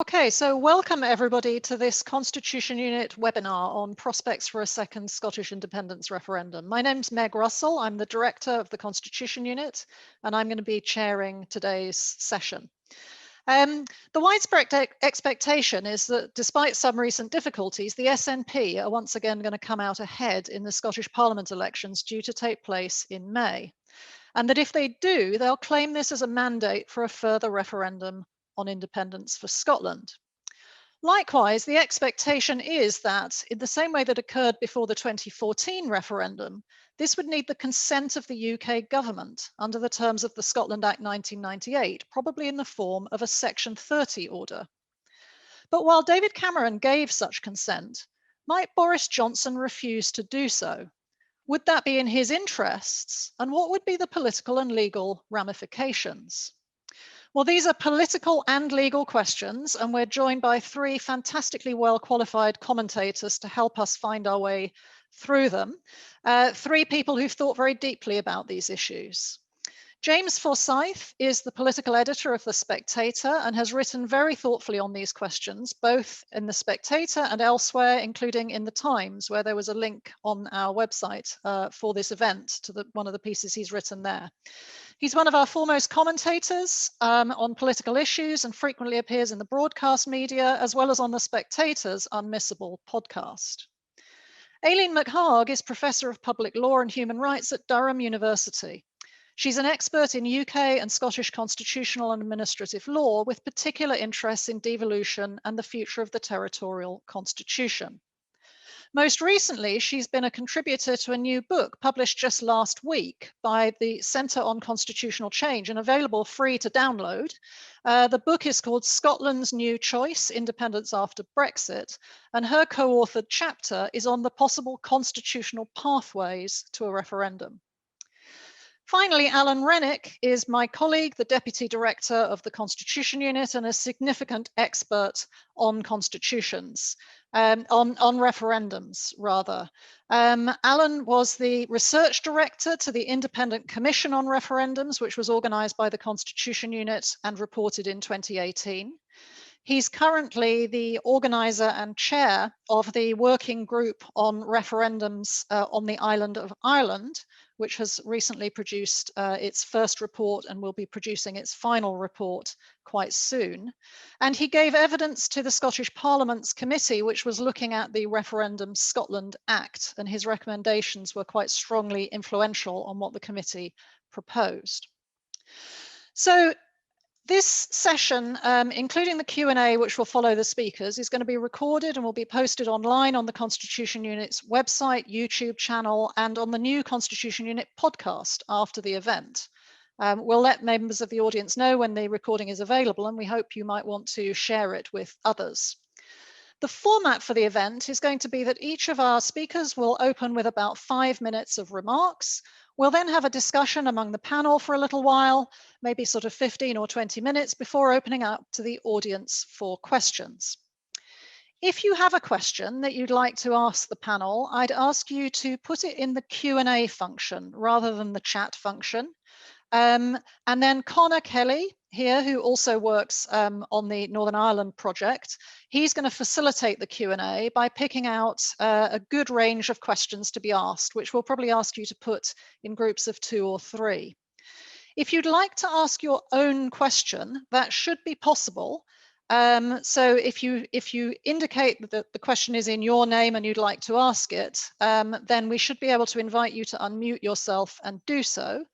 Okay, so welcome everybody to this Constitution Unit webinar on prospects for a second Scottish independence referendum. My name's Meg Russell, I'm the Director of the Constitution Unit, and I'm going to be chairing today's session. The widespread expectation is that despite some recent difficulties, the SNP are once again going to come out ahead in the Scottish Parliament elections due to take place in May. And that if they do, they'll claim this as a mandate for a further referendum on independence for Scotland. Likewise, the expectation is that in the same way that occurred before the 2014 referendum, this would need the consent of the UK government under the terms of the Scotland Act 1998, probably in the form of a Section 30 order. But while David Cameron gave such consent, might Boris Johnson refuse to do so? Would that be in his interests? And what would be the political and legal ramifications? Well, these are political and legal questions, and we're joined by three fantastically well-qualified commentators to help us find our way through them. Three people who've thought very deeply about these issues. James Forsyth is the political editor of The Spectator and has written very thoughtfully on these questions, both in The Spectator and elsewhere, including in The Times, where there was a link on our website for this event to one of the pieces he's written there. He's one of our foremost commentators on political issues and frequently appears in the broadcast media, as well as on The Spectator's Unmissable podcast. Aileen McHarg is Professor of Public Law and Human Rights at Durham University. She's an expert in UK and Scottish constitutional and administrative law, with particular interests in devolution and the future of the territorial constitution. Most recently, she's been a contributor to a new book published just last week by the Centre on Constitutional Change and available free to download. The book is called Scotland's New Choice, Independence After Brexit, and her co-authored chapter is on the possible constitutional pathways to a referendum. Finally, Alan Renwick is my colleague, the Deputy Director of the Constitution Unit and a significant expert on constitutions, on referendums rather. Alan was the Research Director to the Independent Commission on Referendums, which was organised by the Constitution Unit and reported in 2018. He's currently the organiser and chair of the working group on referendums on the island of Ireland, which has recently produced its first report and will be producing its final report quite soon. And he gave evidence to the Scottish Parliament's committee, which was looking at the Referendum Scotland Act, and his recommendations were quite strongly influential on what the committee proposed. So this session, including the Q&A, which will follow the speakers, is going to be recorded and will be posted online on the Constitution Unit's website, YouTube channel, and on the new Constitution Unit podcast after the event. We'll let members of the audience know when the recording is available, and we hope you might want to share it with others. The format for the event is going to be that each of our speakers will open with about 5 minutes of remarks. We'll then have a discussion among the panel for a little while, maybe sort of 15 or 20 minutes before opening up to the audience for questions. If you have a question that you'd like to ask the panel, I'd ask you to put it in the Q&A function rather than the chat function. And then Connor Kelly here, who also works on the Northern Ireland project, he's going to facilitate the Q&A by picking out a good range of questions to be asked, which we'll probably ask you to put in groups of 2 or 3. If you'd like to ask your own question, that should be possible. So if you indicate that the question is in your name and you'd like to ask it, then we should be able to invite you to unmute yourself and do so.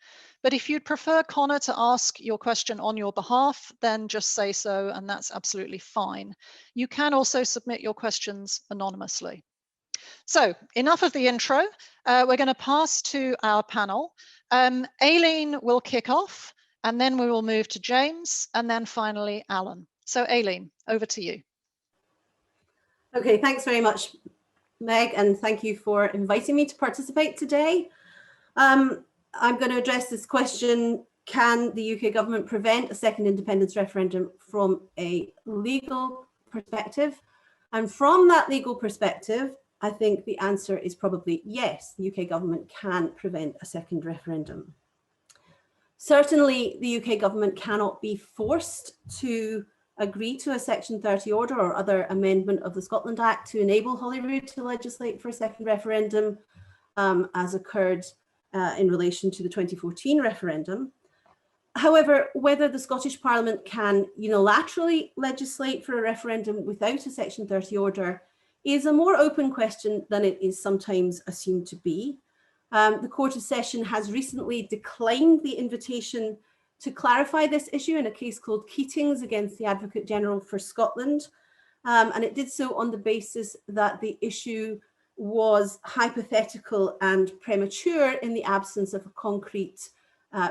But if you'd prefer Connor to ask your question on your behalf, then just say so, and that's absolutely fine. You can also submit your questions anonymously. So enough of the intro. We're going to pass to our panel. Aileen will kick off, and then we will move to James, and then finally Alan. So Aileen, over to you. Okay, thanks very much, Meg, and thank you for inviting me to participate today. I'm going to address this question: can the UK government prevent a second independence referendum from a legal perspective? And from that legal perspective, I think the answer is probably yes, the UK government can prevent a second referendum. Certainly, the UK government cannot be forced to agree to a Section 30 order or other amendment of the Scotland Act to enable Holyrood to legislate for a second referendum, as occurred in relation to the 2014 referendum. However, whether the Scottish Parliament can unilaterally legislate for a referendum without a Section 30 order is a more open question than it is sometimes assumed to be. The Court of Session has recently declined the invitation to clarify this issue in a case called Keatings against the Advocate General for Scotland, and it did so on the basis that the issue was hypothetical and premature in the absence of a concrete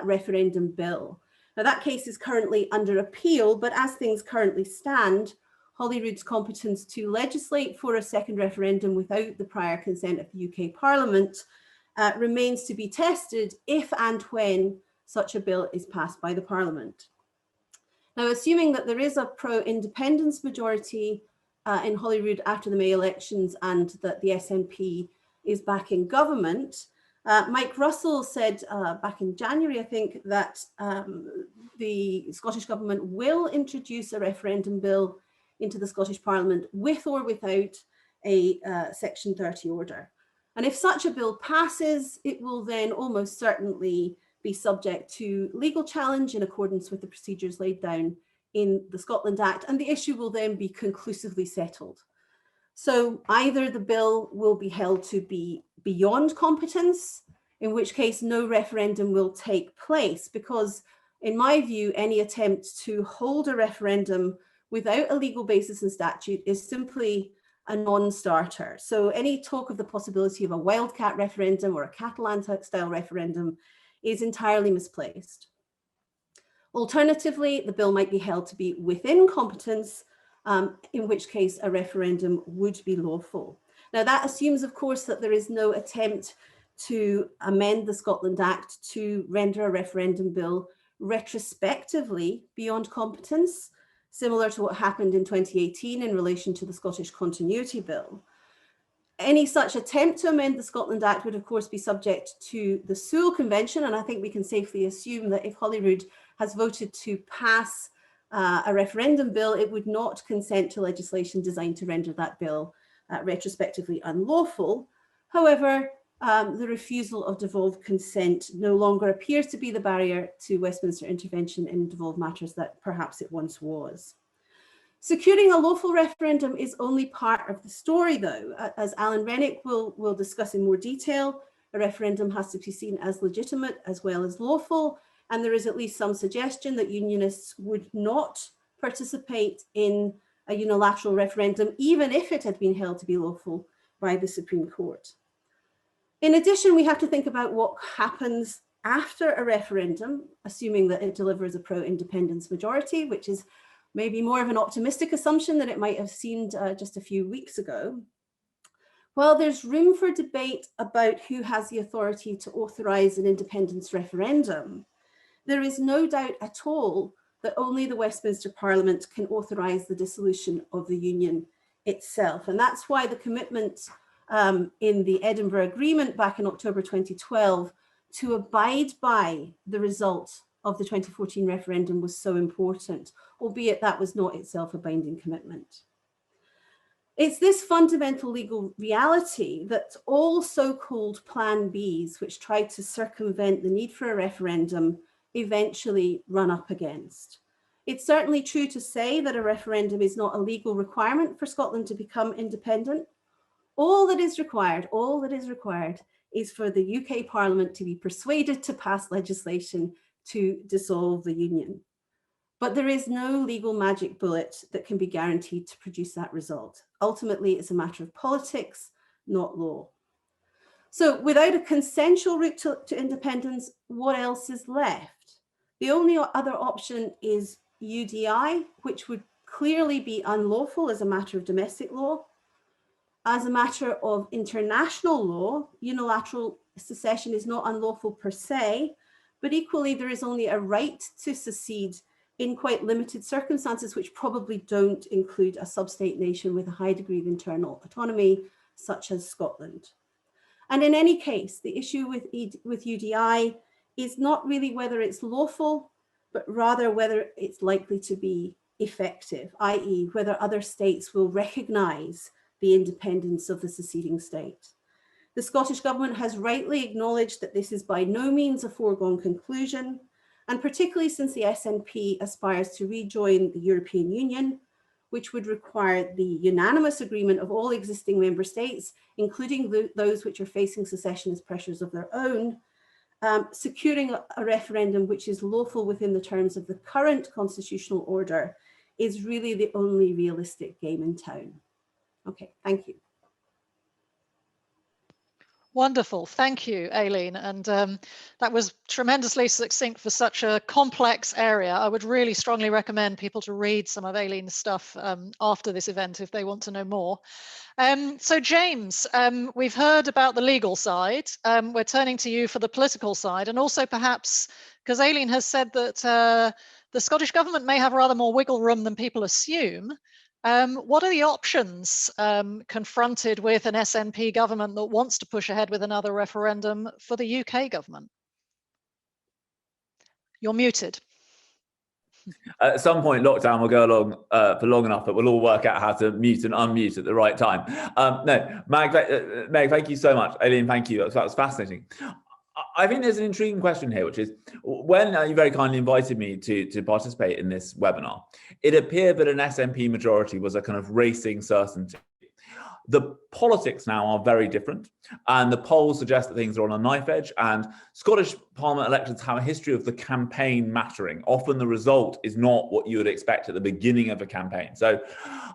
referendum bill. Now, that case is currently under appeal, but as things currently stand, Holyrood's competence to legislate for a second referendum without the prior consent of the UK Parliament remains to be tested if and when such a bill is passed by the Parliament. Now, assuming that there is a pro-independence majority in Holyrood after the May elections and that the SNP is back in government, Mike Russell said back in January, I think, that the Scottish Government will introduce a referendum bill into the Scottish Parliament with or without a Section 30 order. And if such a bill passes, it will then almost certainly be subject to legal challenge in accordance with the procedures laid down in the Scotland Act, and the issue will then be conclusively settled. So either the bill will be held to be beyond competence, in which case no referendum will take place, because in my view, any attempt to hold a referendum without a legal basis in statute is simply a non-starter. So any talk of the possibility of a wildcat referendum or a Catalan-style referendum is entirely misplaced. Alternatively, the bill might be held to be within competence, in which case a referendum would be lawful. Now, that assumes, of course, that there is no attempt to amend the Scotland Act to render a referendum bill retrospectively beyond competence, similar to what happened in 2018 in relation to the Scottish Continuity Bill. Any such attempt to amend the Scotland Act would, of course, be subject to the Sewell Convention, and I think we can safely assume that if Holyrood has voted to pass a referendum bill, it would not consent to legislation designed to render that bill retrospectively unlawful. However, the refusal of devolved consent no longer appears to be the barrier to Westminster intervention in devolved matters that perhaps it once was. Securing a lawful referendum is only part of the story, though. As Alan Renwick will discuss in more detail, a referendum has to be seen as legitimate as well as lawful, and there is at least some suggestion that unionists would not participate in a unilateral referendum, even if it had been held to be lawful by the Supreme Court. In addition, we have to think about what happens after a referendum, assuming that it delivers a pro-independence majority, which is maybe more of an optimistic assumption than it might have seemed just a few weeks ago. While there's room for debate about who has the authority to authorise an independence referendum, there is no doubt at all that only the Westminster Parliament can authorise the dissolution of the Union itself. And that's why the commitment in the Edinburgh Agreement back in October 2012 to abide by the result of the 2014 referendum was so important, albeit that was not itself a binding commitment. It's this fundamental legal reality that all so-called Plan Bs, which tried to circumvent the need for a referendum, eventually run up against. It's certainly true to say that a referendum is not a legal requirement for Scotland to become independent. All that is required is for the UK Parliament to be persuaded to pass legislation to dissolve the Union. But there is no legal magic bullet that can be guaranteed to produce that result. Ultimately, it's a matter of politics, not law. So without a consensual route to independence, what else is left? The only other option is UDI, which would clearly be unlawful as a matter of domestic law. As a matter of international law, unilateral secession is not unlawful per se, but equally there is only a right to secede in quite limited circumstances, which probably don't include a sub-state nation with a high degree of internal autonomy, such as Scotland. And in any case, the issue with UDI is not really whether it's lawful, but rather whether it's likely to be effective, i.e. whether other states will recognise the independence of the seceding state. The Scottish Government has rightly acknowledged that this is by no means a foregone conclusion, and particularly since the SNP aspires to rejoin the European Union, which would require the unanimous agreement of all existing member states, including those which are facing secessionist pressures of their own, securing a referendum which is lawful within the terms of the current constitutional order is really the only realistic game in town. Okay, thank you. Wonderful. Thank you, Aileen. And that was tremendously succinct for such a complex area. I would really strongly recommend people to read some of Aileen's stuff after this event if they want to know more. So James, we've heard about the legal side. We're turning to you for the political side, and also perhaps, because Aileen has said that the Scottish Government may have rather more wiggle room than people assume. What are the options confronted with an SNP government that wants to push ahead with another referendum for the UK government? You're muted. At some point, lockdown will go along for long enough that we'll all work out how to mute and unmute at the right time. No, Meg, thank you so much. Aileen, thank you. That was fascinating. I think there's an intriguing question here, which is, when you very kindly invited me to participate in this webinar, it appeared that an SNP majority was a kind of racing certainty. The politics now are very different, and the polls suggest that things are on a knife edge, and Scottish Parliament elections have a history of the campaign mattering. Often the result is not what you would expect at the beginning of a campaign. So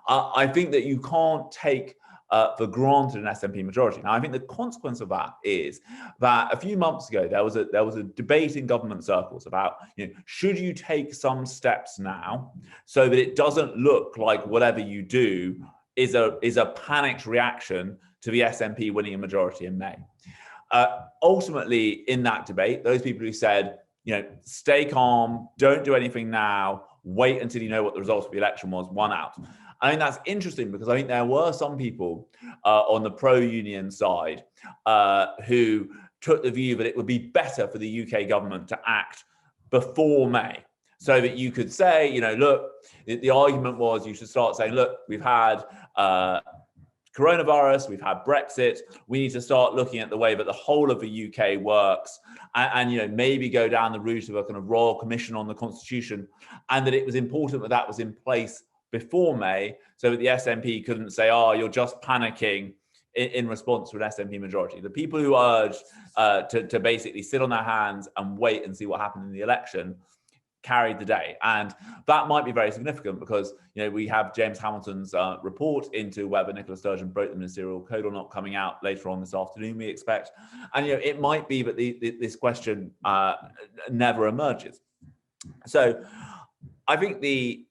I think that you can't take for granted an SNP majority. Now, I think the consequence of that is that a few months ago there was a debate in government circles about, should you take some steps now so that it doesn't look like whatever you do is a panicked reaction to the SNP winning a majority in May. Ultimately, in that debate, those people who said, stay calm, don't do anything now, wait until you know what the result of the election was, won out. I think that's interesting because I think there were some people on the pro-union side who took the view that it would be better for the UK government to act before May, so that you could say, look, the argument was you should start saying, look, we've had coronavirus, we've had Brexit, we need to start looking at the way that the whole of the UK works, and maybe go down the route of a kind of royal commission on the constitution, and that it was important that that was in place before May, so that the SNP couldn't say, oh, you're just panicking in response to an SNP majority. The people who urged to basically sit on their hands and wait and see what happened in the election carried the day. And that might be very significant because, we have James Hamilton's report into whether Nicola Sturgeon broke the ministerial code or not coming out later on this afternoon, we expect. And, it might be that this question never emerges. So I think the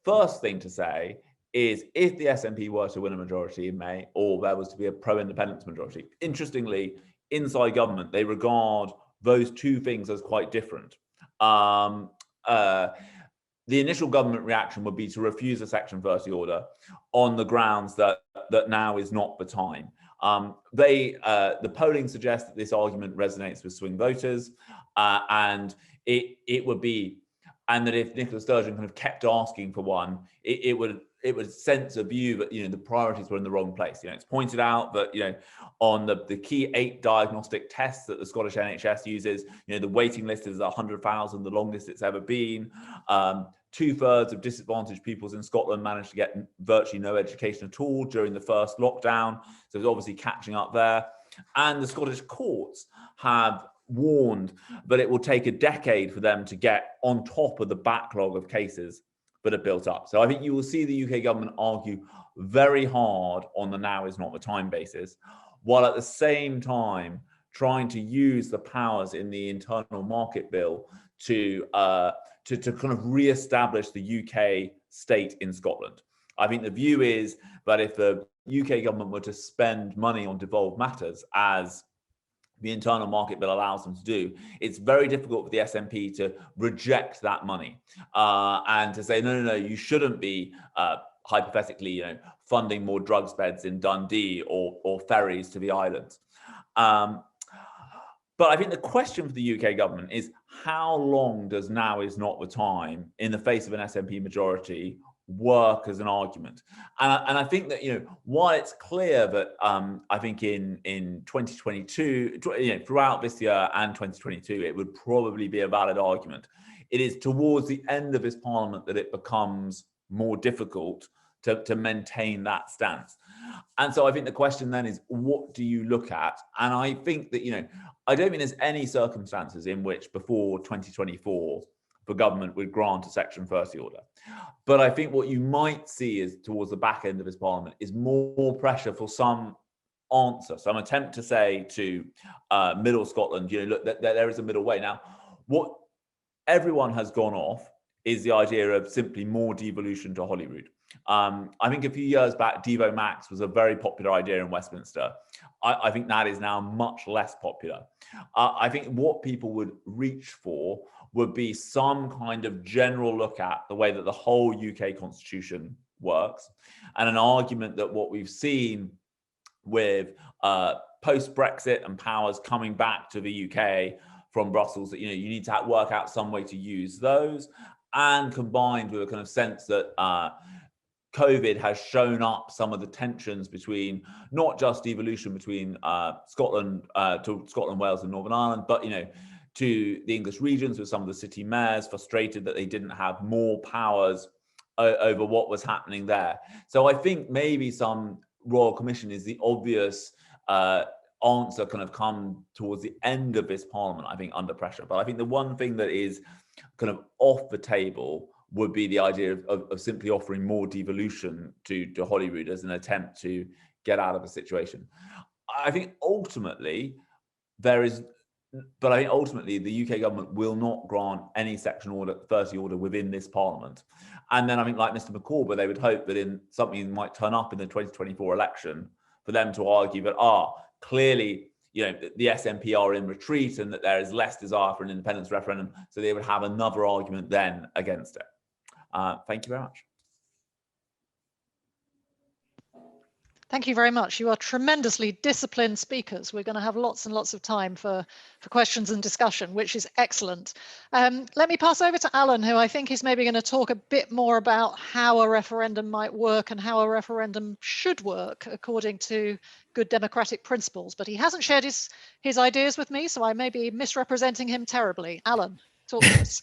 first thing to say is, if the SNP were to win a majority in May, or there was to be a pro-independence majority, interestingly, inside government, they regard those two things as quite different. The initial government reaction would be to refuse a Section 30 order on the grounds that now is not the time. The polling suggests that this argument resonates with swing voters, and it would be, and that if Nicola Sturgeon kind of kept asking for one, it would sense a view that the priorities were in the wrong place. It's pointed out that on the key 8 diagnostic tests that the Scottish NHS uses, the waiting list is 100,000, the longest it's ever been. 2/3 of disadvantaged pupils in Scotland managed to get virtually no education at all during the first lockdown, so it's obviously catching up there. And the Scottish courts have warned that it will take a decade for them to get on top of the backlog of cases that are built up. So I think you will see the UK government argue very hard on the now is not the time basis, while at the same time trying to use the powers in the internal market bill to kind of re-establish the UK state in Scotland. I think the view is that if the UK government were to spend money on devolved matters, as the internal market bill allows them to do, it's very difficult for the SNP to reject that money and to say, no, you shouldn't be hypothetically, funding more drugs beds in Dundee or ferries to the islands. But But I think the question for the UK government is, how long does now is not the time, in the face of an SNP majority, work as an argument? And I think that, while it's clear that I think in 2022, throughout this year and 2022, it would probably be a valid argument. It is towards the end of this parliament that it becomes more difficult to maintain that stance. And so I think the question then is, what do you look at? And I think that, I don't think there's any circumstances in which before 2024, the government would grant a Section 30 order. But I think what you might see is towards the back end of this parliament is more pressure for some answer, some attempt to say to Middle Scotland, look, there is a middle way. Now, what everyone has gone off is the idea of simply more devolution to Holyrood. I think a few years back, Devo Max was a very popular idea in Westminster. I think that is now much less popular. I think what people would reach for would be some kind of general look at the way that the whole UK constitution works, and an argument that what we've seen with post-Brexit and powers coming back to the UK from Brussels, that you need to work out some way to use those, and combined with a kind of sense that COVID has shown up some of the tensions between not just devolution between Scotland, Wales and Northern Ireland, but to the English regions, with some of the city mayors frustrated that they didn't have more powers over what was happening there. So I think maybe some Royal Commission is the obvious answer, kind of come towards the end of this parliament, I think, under pressure. But I think the one thing that is kind of off the table would be the idea of simply offering more devolution to Holyrood as an attempt to get out of a situation. I think ultimately the UK government will not grant any Section 30 order within this parliament. And then I think, like Mr. McCorber, they would hope that in something might turn up in the 2024 election for them to argue that, clearly, the SNP are in retreat and that there is less desire for an independence referendum. So they would have another argument then against it. Thank you very much. Thank you very much. You are tremendously disciplined speakers. We're going to have lots and lots of time for questions and discussion, which is excellent. Let me pass over to Alan, who I think is maybe going to talk a bit more about how a referendum might work and how a referendum should work according to good democratic principles. But he hasn't shared his ideas with me, so I may be misrepresenting him terribly. Alan.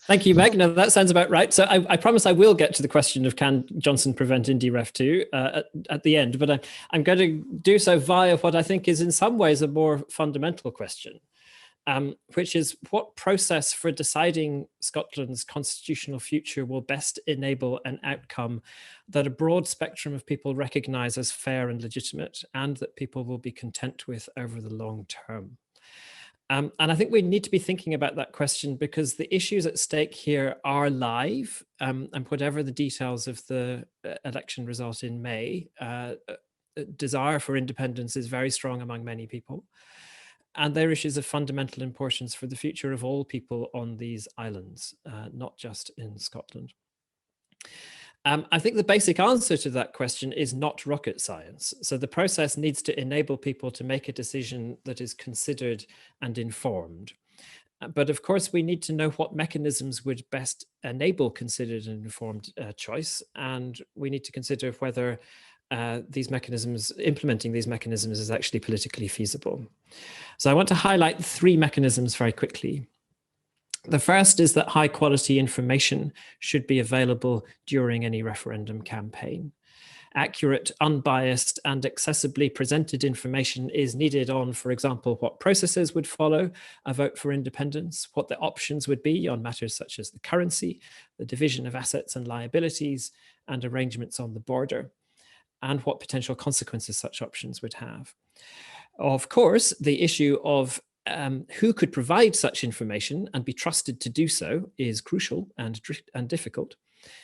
Thank you, Meg. No, that sounds about right. So I promise I will get to the question of can Johnson prevent indyref2 at the end, but I'm going to do so via what I think is in some ways a more fundamental question, which is what process for deciding Scotland's constitutional future will best enable an outcome that a broad spectrum of people recognise as fair and legitimate, and that people will be content with over the long term. And I think we need to be thinking about that question because the issues at stake here are live, and whatever the details of the election result in May, desire for independence is very strong among many people. And they're issues of fundamental importance for the future of all people on these islands, not just in Scotland. I think the basic answer to that question is not rocket science. So the process needs to enable people to make a decision that is considered and informed. But of course, we need to know what mechanisms would best enable considered and informed choice. And we need to consider whether implementing these mechanisms is actually politically feasible. So I want to highlight 3 mechanisms very quickly. The first is that high quality information should be available during any referendum campaign. Accurate, unbiased, and accessibly presented information is needed on, for example, what processes would follow a vote for independence, what the options would be on matters such as the currency, the division of assets and liabilities, and arrangements on the border, and what potential consequences such options would have. Of course, the issue of who could provide such information and be trusted to do so is crucial and difficult.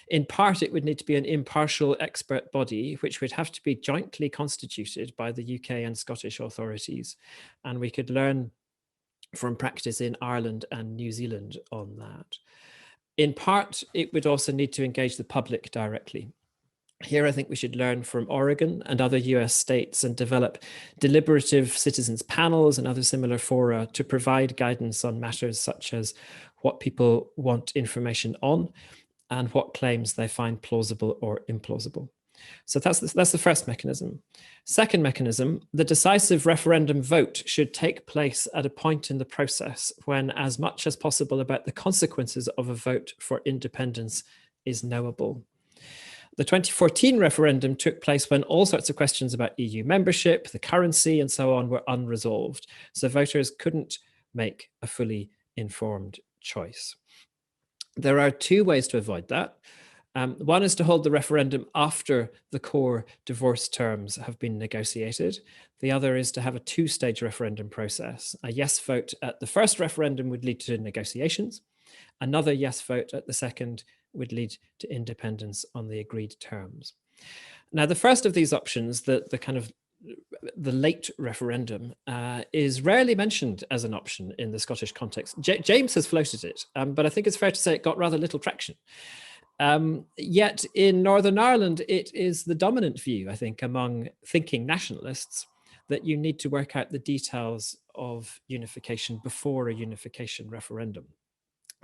In part, it would need to be an impartial expert body, which would have to be jointly constituted by the UK and Scottish authorities. And we could learn from practice in Ireland and New Zealand on that. In part, it would also need to engage the public directly. Here, I think we should learn from Oregon and other US states and develop deliberative citizens panels and other similar fora to provide guidance on matters such as what people want information on and what claims they find plausible or implausible. So that's the first mechanism. Second mechanism, the decisive referendum vote should take place at a point in the process when as much as possible about the consequences of a vote for independence is knowable. The 2014 referendum took place when all sorts of questions about EU membership, the currency, and so on were unresolved. So voters couldn't make a fully informed choice. There are two ways to avoid that. One is to hold the referendum after the core divorce terms have been negotiated. The other is to have a two-stage referendum process. A yes vote at the first referendum would lead to negotiations. Another yes vote at the second would lead to independence on the agreed terms. Now, the first of these options, the late referendum, is rarely mentioned as an option in the Scottish context. James has floated it, but I think it's fair to say it got rather little traction. Yet in Northern Ireland, it is the dominant view, I think, among thinking nationalists that you need to work out the details of unification before a unification referendum.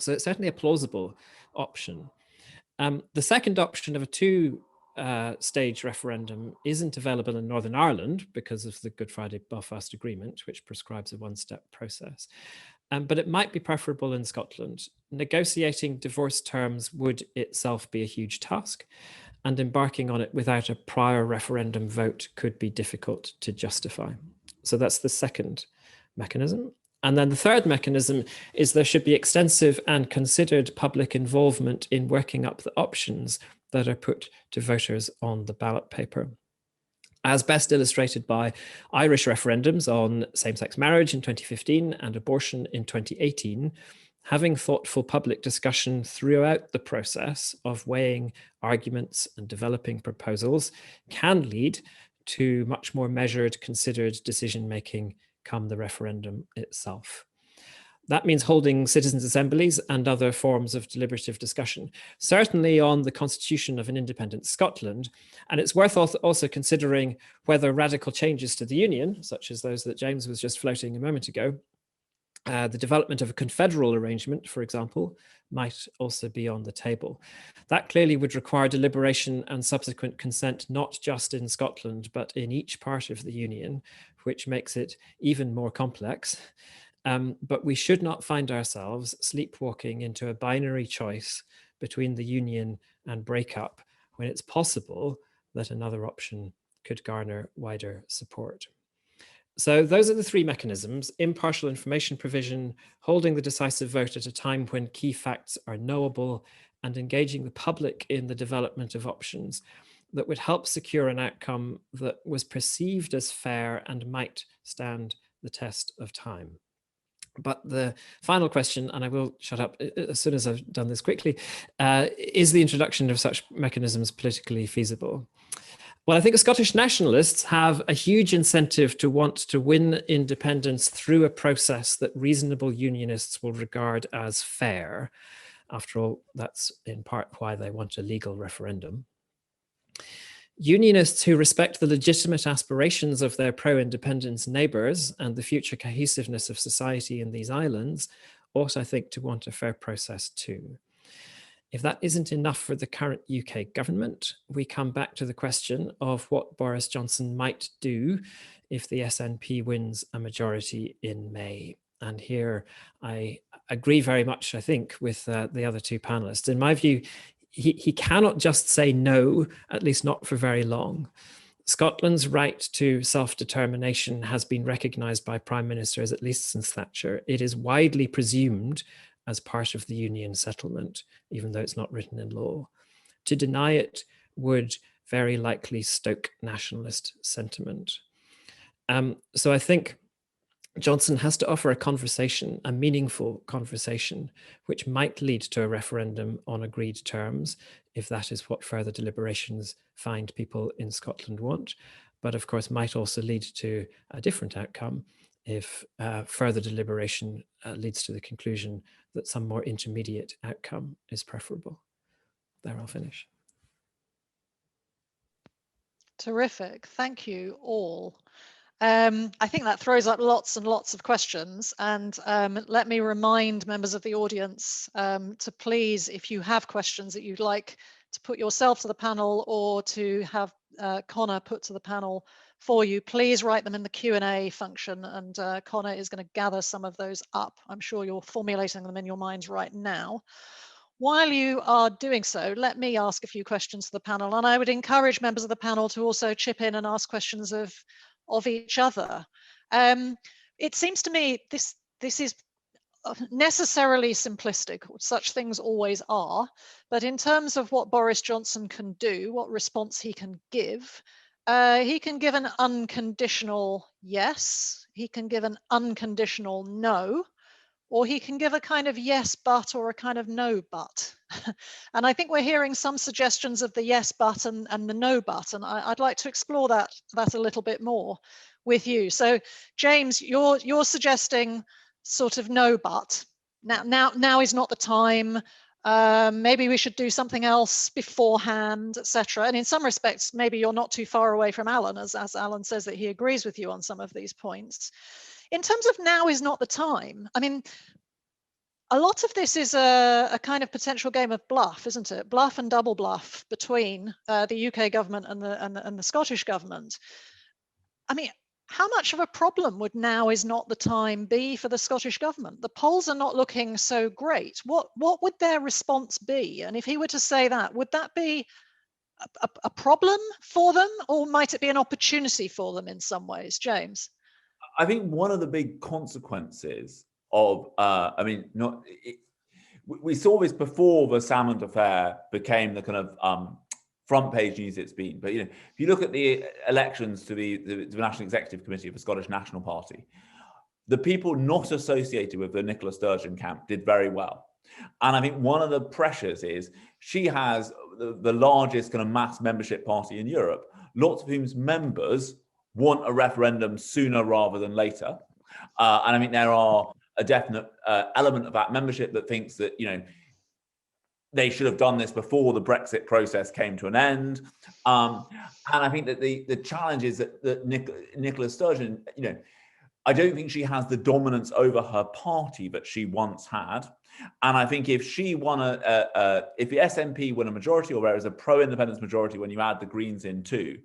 So it's certainly a plausible option. The second option of a two-stage referendum isn't available in Northern Ireland because of the Good Friday Belfast Agreement, which prescribes a one-step process. But it might be preferable in Scotland. Negotiating divorce terms would itself be a huge task, and embarking on it without a prior referendum vote could be difficult to justify. So that's the second mechanism. And then the third mechanism is there should be extensive and considered public involvement in working up the options that are put to voters on the ballot paper. As best illustrated by Irish referendums on same-sex marriage in 2015 and abortion in 2018, having thoughtful public discussion throughout the process of weighing arguments and developing proposals can lead to much more measured, considered decision-making come the referendum itself. That means holding citizens' assemblies and other forms of deliberative discussion, certainly on the constitution of an independent Scotland. And it's worth also considering whether radical changes to the Union, such as those that James was just floating a moment ago, the development of a confederal arrangement, for example, might also be on the table. That clearly would require deliberation and subsequent consent, not just in Scotland, but in each part of the Union, which makes it even more complex. But we should not find ourselves sleepwalking into a binary choice between the Union and breakup when it's possible that another option could garner wider support. So those are the three mechanisms: impartial information provision, holding the decisive vote at a time when key facts are knowable, and engaging the public in the development of options that would help secure an outcome that was perceived as fair and might stand the test of time. But the final question, and I will shut up as soon as I've done this quickly, is the introduction of such mechanisms politically feasible? Well, I think Scottish nationalists have a huge incentive to want to win independence through a process that reasonable unionists will regard as fair. After all, that's in part why they want a legal referendum. Unionists who respect the legitimate aspirations of their pro-independence neighbours and the future cohesiveness of society in these islands ought, I think, to want a fair process too. If that isn't enough for the current UK government, we come back to the question of what Boris Johnson might do if the SNP wins a majority in May. And here I agree very much, I think, with the other two panelists. In my view, he cannot just say no, at least not for very long. Scotland's right to self-determination has been recognised by prime ministers, at least since Thatcher. It is widely presumed as part of the union settlement, even though it's not written in law. To deny it would very likely stoke nationalist sentiment. So I think Johnson has to offer a conversation, a meaningful conversation, which might lead to a referendum on agreed terms, if that is what further deliberations find people in Scotland want, but of course might also lead to a different outcome if further deliberation leads to the conclusion that some more intermediate outcome is preferable. There, I'll finish. Terrific. Thank you all. I think that throws up lots and lots of questions, and let me remind members of the audience to please, if you have questions that you'd like to put yourself to the panel or to have Connor put to the panel for you, please write them in the Q&A function, and Connor is going to gather some of those up. I'm sure you're formulating them in your minds right now. While you are doing so, let me ask a few questions to the panel, and I would encourage members of the panel to also chip in and ask questions of each other. It seems to me this is necessarily simplistic. Such things always are. But in terms of what Boris Johnson can do, what response he can give an unconditional yes, he can give an unconditional no, or he can give a kind of yes, but, or a kind of no, but. And I think we're hearing some suggestions of the yes, but and the no, but, and I'd like to explore that a little bit more with you. So, James, you're suggesting sort of no, but. Now is not the time. Maybe we should do something else beforehand, etc. And in some respects, maybe you're not too far away from Alan, as Alan says that he agrees with you on some of these points. In terms of now is not the time, I mean, a lot of this is a kind of potential game of bluff, isn't it? Bluff and double bluff between the UK government and the Scottish government. I mean, how much of a problem would now is not the time be for the Scottish government? The polls are not looking so great. What would their response be? And if he were to say that, would that be a problem for them, or might it be an opportunity for them in some ways? James? I think one of the big consequences of, we saw this before the Salmond affair became the kind of front page news it's been. But if you look at the elections to the National Executive Committee of the Scottish National Party, the people not associated with the Nicola Sturgeon camp did very well. And I think one of the pressures is she has the largest kind of mass membership party in Europe, lots of whose members want a referendum sooner rather than later. And I think there are a definite element of that membership that thinks that, they should have done this before the Brexit process came to an end. And I think that the challenge is that Nicola Sturgeon, I don't think she has the dominance over her party that she once had. And I think if she won if the SNP win a majority, or there is a pro-independence majority when you add the Greens in too,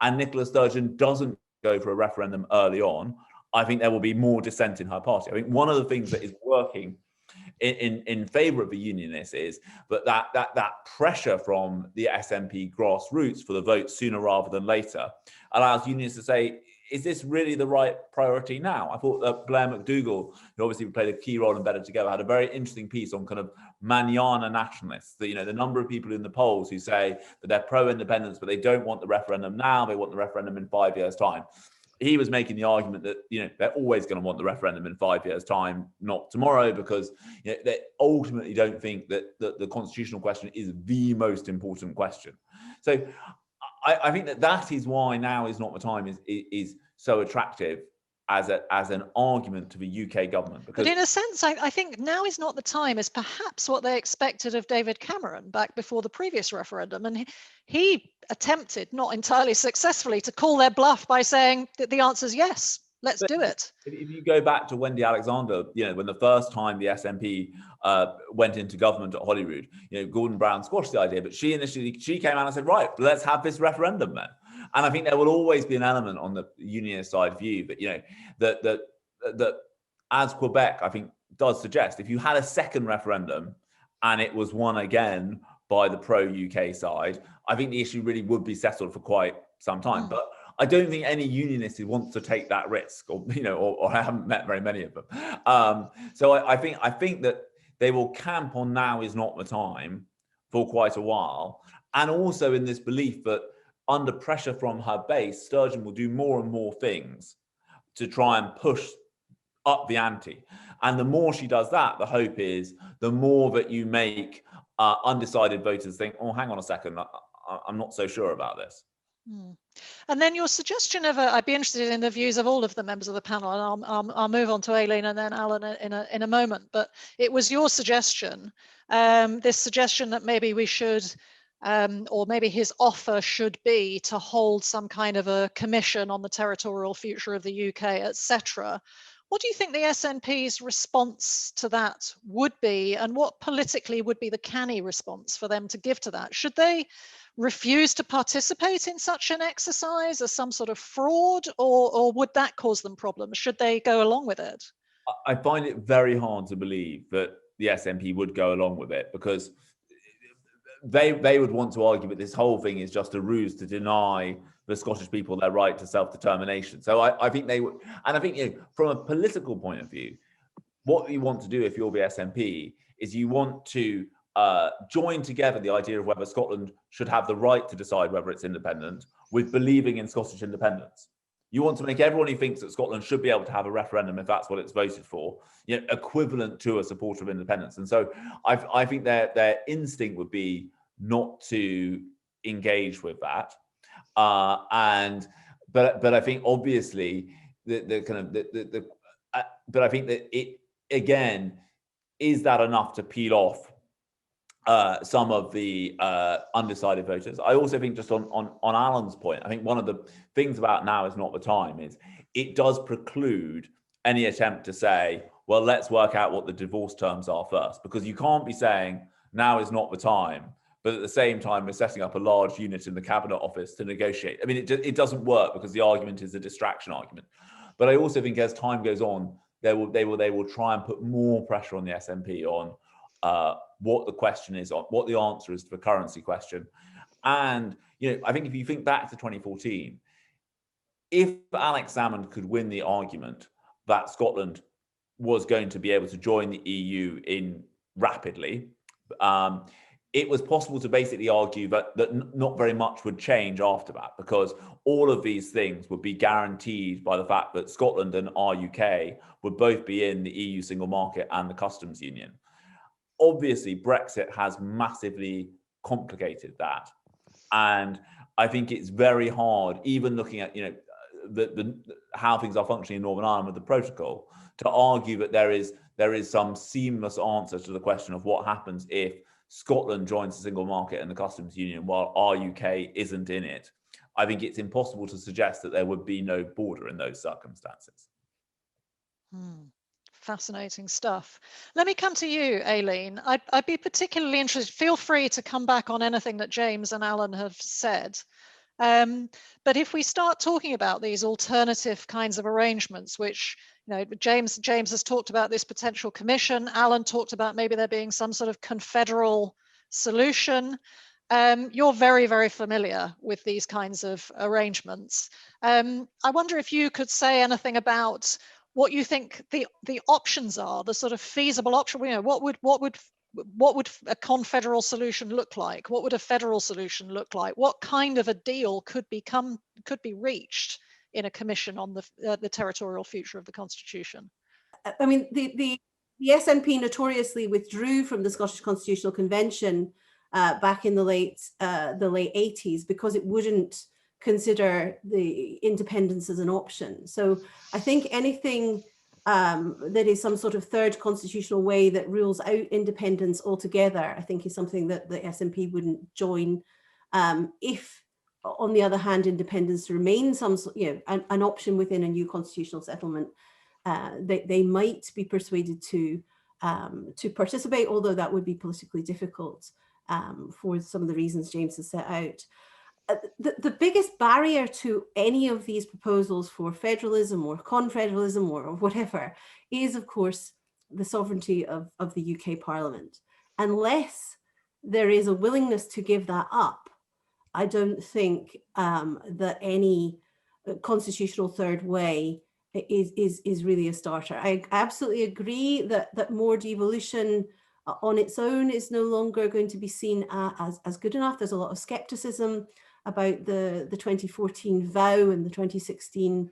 and Nicola Sturgeon doesn't go for a referendum early on, I think there will be more dissent in her party. I think one of the things that is working in favour of the unionists is that pressure from the SNP grassroots for the vote sooner rather than later allows unionists to say, is this really the right priority now? I thought that Blair McDougall, who obviously played a key role in Better Together, had a very interesting piece on kind of manana nationalists. The number of people in the polls who say that they're pro-independence, but they don't want the referendum now, they want the referendum in 5 years' time. He was making the argument that they're always going to want the referendum in 5 years' time, not tomorrow, because they ultimately don't think that the constitutional question is the most important question. So I think that is why now is not the time is so attractive as an argument to the UK government. Because, but in a sense, I think now is not the time is perhaps what they expected of David Cameron back before the previous referendum. And he attempted, not entirely successfully, to call their bluff by saying that the answer is yes, let's do it. If you go back to Wendy Alexander, when the first time the SNP went into government at Holyrood, Gordon Brown squashed the idea, but she came out and said, right, let's have this referendum then. And I think there will always be an element on the unionist side view that as Quebec, I think, does suggest, if you had a second referendum and it was won again by the pro-UK side, I think the issue really would be settled for quite some time. But I don't think any unionist who wants to take that risk, or I haven't met very many of them. So I think that they will camp on now is not the time for quite a while, and also in this belief that under pressure from her base, Sturgeon will do more and more things to try and push up the ante. And the more she does that, the hope is the more that you make undecided voters think, oh, hang on a second, I'm not so sure about this. And then your suggestion of I'd be interested in the views of all of the members of the panel, and I'll move on to Aileen and then Alan in a moment. But it was your suggestion, this suggestion that maybe we should or maybe his offer should be to hold some kind of a commission on the territorial future of the UK, etc. What do you think the SNP's response to that would be, and what politically would be the canny response for them to give to that? Should they refuse to participate in such an exercise as some sort of fraud, or would that cause them problems? Should they go along with it? I find it very hard to believe that the SNP would go along with it, because they would want to argue that this whole thing is just a ruse to deny the Scottish people their right to self-determination. So I think they would, and I think, you know, from a political point of view, what you want to do if you're the SNP is you want to join together the idea of whether Scotland should have the right to decide whether it's independent with believing in Scottish independence. You want to make everyone who thinks that Scotland should be able to have a referendum if that's what it's voted for, you know, equivalent to a supporter of independence. And so I think their instinct would be not to engage with that. But I think obviously but I think that it, again, is that enough to peel off some of the undecided voters? I also think, just on Alan's point, I think one of the things about now is not the time is it does preclude any attempt to say, well, let's work out what the divorce terms are first, because you can't be saying now is not the time, but at the same time we're setting up a large unit in the cabinet office to negotiate. I mean, it doesn't work, because the argument is a distraction argument. But I also think as time goes on, they will try and put more pressure on the SNP on what the question is, on what the answer is to the currency question. And, you know, I think if you think back to 2014, if Alex Salmond could win the argument that Scotland was going to be able to join the EU in rapidly, it was possible to basically argue that not very much would change after that, because all of these things would be guaranteed by the fact that Scotland and our UK would both be in the EU single market and the customs union. Obviously, Brexit has massively complicated that. And I think it's very hard, even looking at, you know, how things are functioning in Northern Ireland with the protocol, to argue that there is some seamless answer to the question of what happens if Scotland joins the single market and the customs union while our UK isn't in it. I think it's impossible to suggest that there would be no border in those circumstances. Fascinating stuff. Let me come to you, Aileen. I'd be particularly interested. Feel free to come back on anything that James and Alan have said. But if we start talking about these alternative kinds of arrangements, which, you know, James has talked about this potential commission. Alan talked about maybe there being some sort of confederal solution. You're very, very familiar with these kinds of arrangements. I wonder if you could say anything about what you think the options are, the sort of feasible option. You know, what would a confederal solution look like? What would a federal solution look like? What kind of a deal could be reached in a commission on the territorial future of the Constitution? I mean, the SNP notoriously withdrew from the Scottish Constitutional Convention back in the late 80s because it wouldn't consider the independence as an option. So I think anything that is some sort of third constitutional way that rules out independence altogether, I think is something that the SNP wouldn't join. If, on the other hand, independence remains some, you know, an option within a new constitutional settlement, they might be persuaded to participate, although that would be politically difficult for some of the reasons James has set out. The biggest barrier to any of these proposals for federalism or confederalism or whatever is, of course, the sovereignty of the UK Parliament. Unless there is a willingness to give that up, I don't think that any constitutional third way is really a starter. I absolutely agree that more devolution on its own is no longer going to be seen as good enough. There's a lot of skepticism about the 2014 vow and the 2016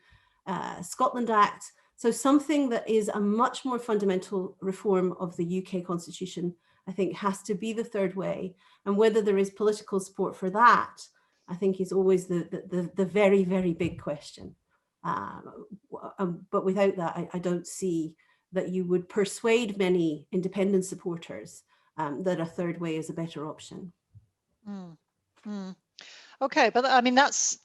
Scotland Act. So something that is a much more fundamental reform of the UK Constitution, I think, has to be the third way. And whether there is political support for that, I think, is always the very, very big question. But without that, I don't see that you would persuade many independent supporters that a third way is a better option. Okay, but I mean that's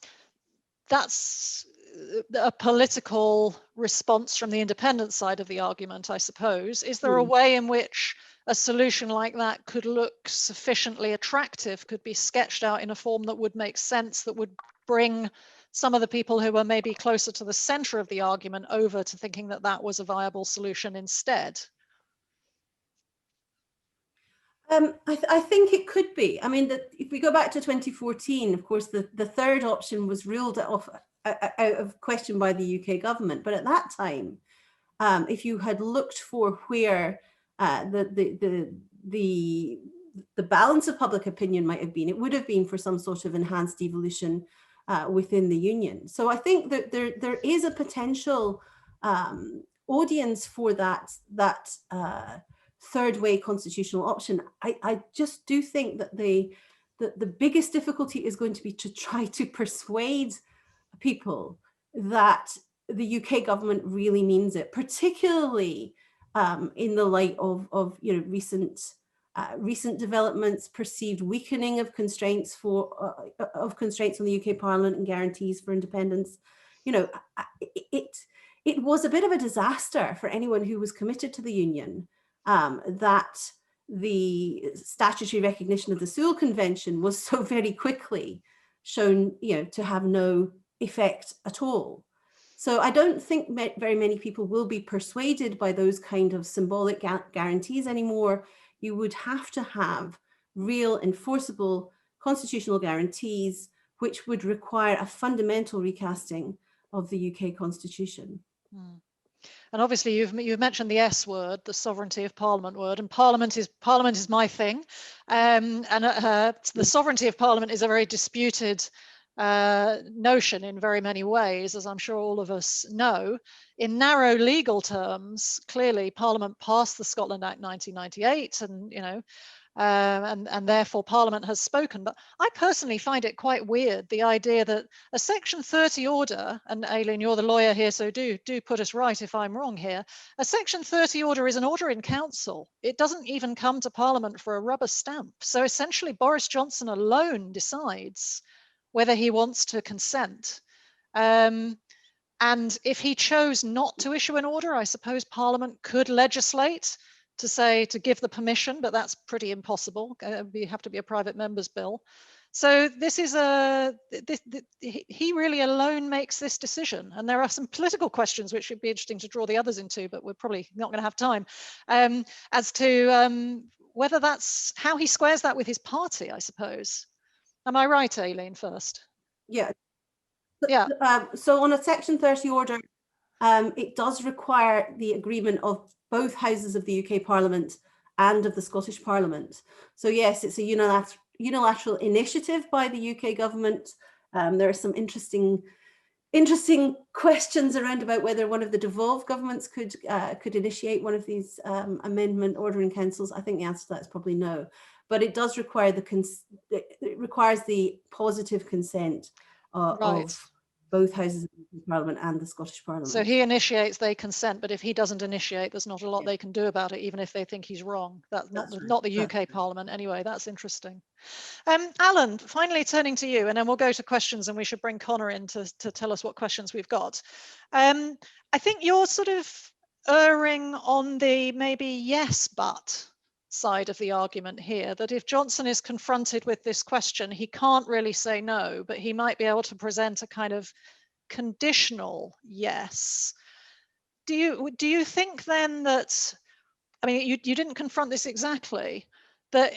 a political response from the independent side of the argument, I suppose. Is there a way in which a solution like that could look sufficiently attractive, could be sketched out in a form that would make sense, that would bring some of the people who were maybe closer to the center of the argument over to thinking that that was a viable solution instead? I think it could be. I mean, if we go back to 2014, of course, the third option was ruled out of question by the UK government. But at that time, if you had looked for where the balance of public opinion might have been, it would have been for some sort of enhanced devolution within the union. So I think that there is a potential audience for that third way constitutional option. I just do think that the biggest difficulty is going to be to try to persuade people that the UK government really means it, particularly in the light of recent developments, perceived weakening of constraints on the UK Parliament and guarantees for independence. It was a bit of a disaster for anyone who was committed to the union. That the statutory recognition of the Sewell Convention was so very quickly shown, to have no effect at all. So I don't think very many people will be persuaded by those kind of symbolic guarantees anymore. You would have to have real enforceable constitutional guarantees, which would require a fundamental recasting of the UK Constitution. And obviously you've mentioned the S word, the sovereignty of Parliament word, and Parliament is my thing. The sovereignty of Parliament is a very disputed notion in very many ways, as I'm sure all of us know. In narrow legal terms, clearly Parliament passed the Scotland Act 1998, and therefore Parliament has spoken. But I personally find it quite weird, the idea that a Section 30 order, and Aileen, you're the lawyer here, so do put us right if I'm wrong here. A Section 30 order is an order in council. It doesn't even come to Parliament for a rubber stamp. So essentially Boris Johnson alone decides whether he wants to consent. And if he chose not to issue an order, I suppose Parliament could legislate to give the permission, but that's pretty impossible. You have to be a private member's bill. So this is he really alone makes this decision. And there are some political questions which would be interesting to draw the others into, but we're probably not going to have time, as to whether that's how he squares that with his party, I suppose. Am I right, Aileen, first? Yeah. Yeah. So on a Section 30 order, it does require the agreement of both houses of the UK Parliament and of the Scottish Parliament. So yes, it's a unilateral initiative by the UK government. There are some interesting questions around about whether one of the devolved governments could initiate one of these amendment ordering councils. I think the answer to that is probably no. But it does require it requires the positive consent of both houses of the Parliament and the Scottish Parliament. So he initiates, they consent, but if he doesn't initiate, there's not a lot they can do about it, even if they think he's wrong. That's not the UK Parliament anyway. That's interesting. Alan, finally turning to you, and then we'll go to questions, and we should bring Connor in to tell us what questions we've got. I think you're sort of erring on the maybe yes, but side of the argument here, that if Johnson is confronted with this question, he can't really say no, but he might be able to present a kind of conditional yes. Do you think then that, I mean, you didn't confront this exactly, that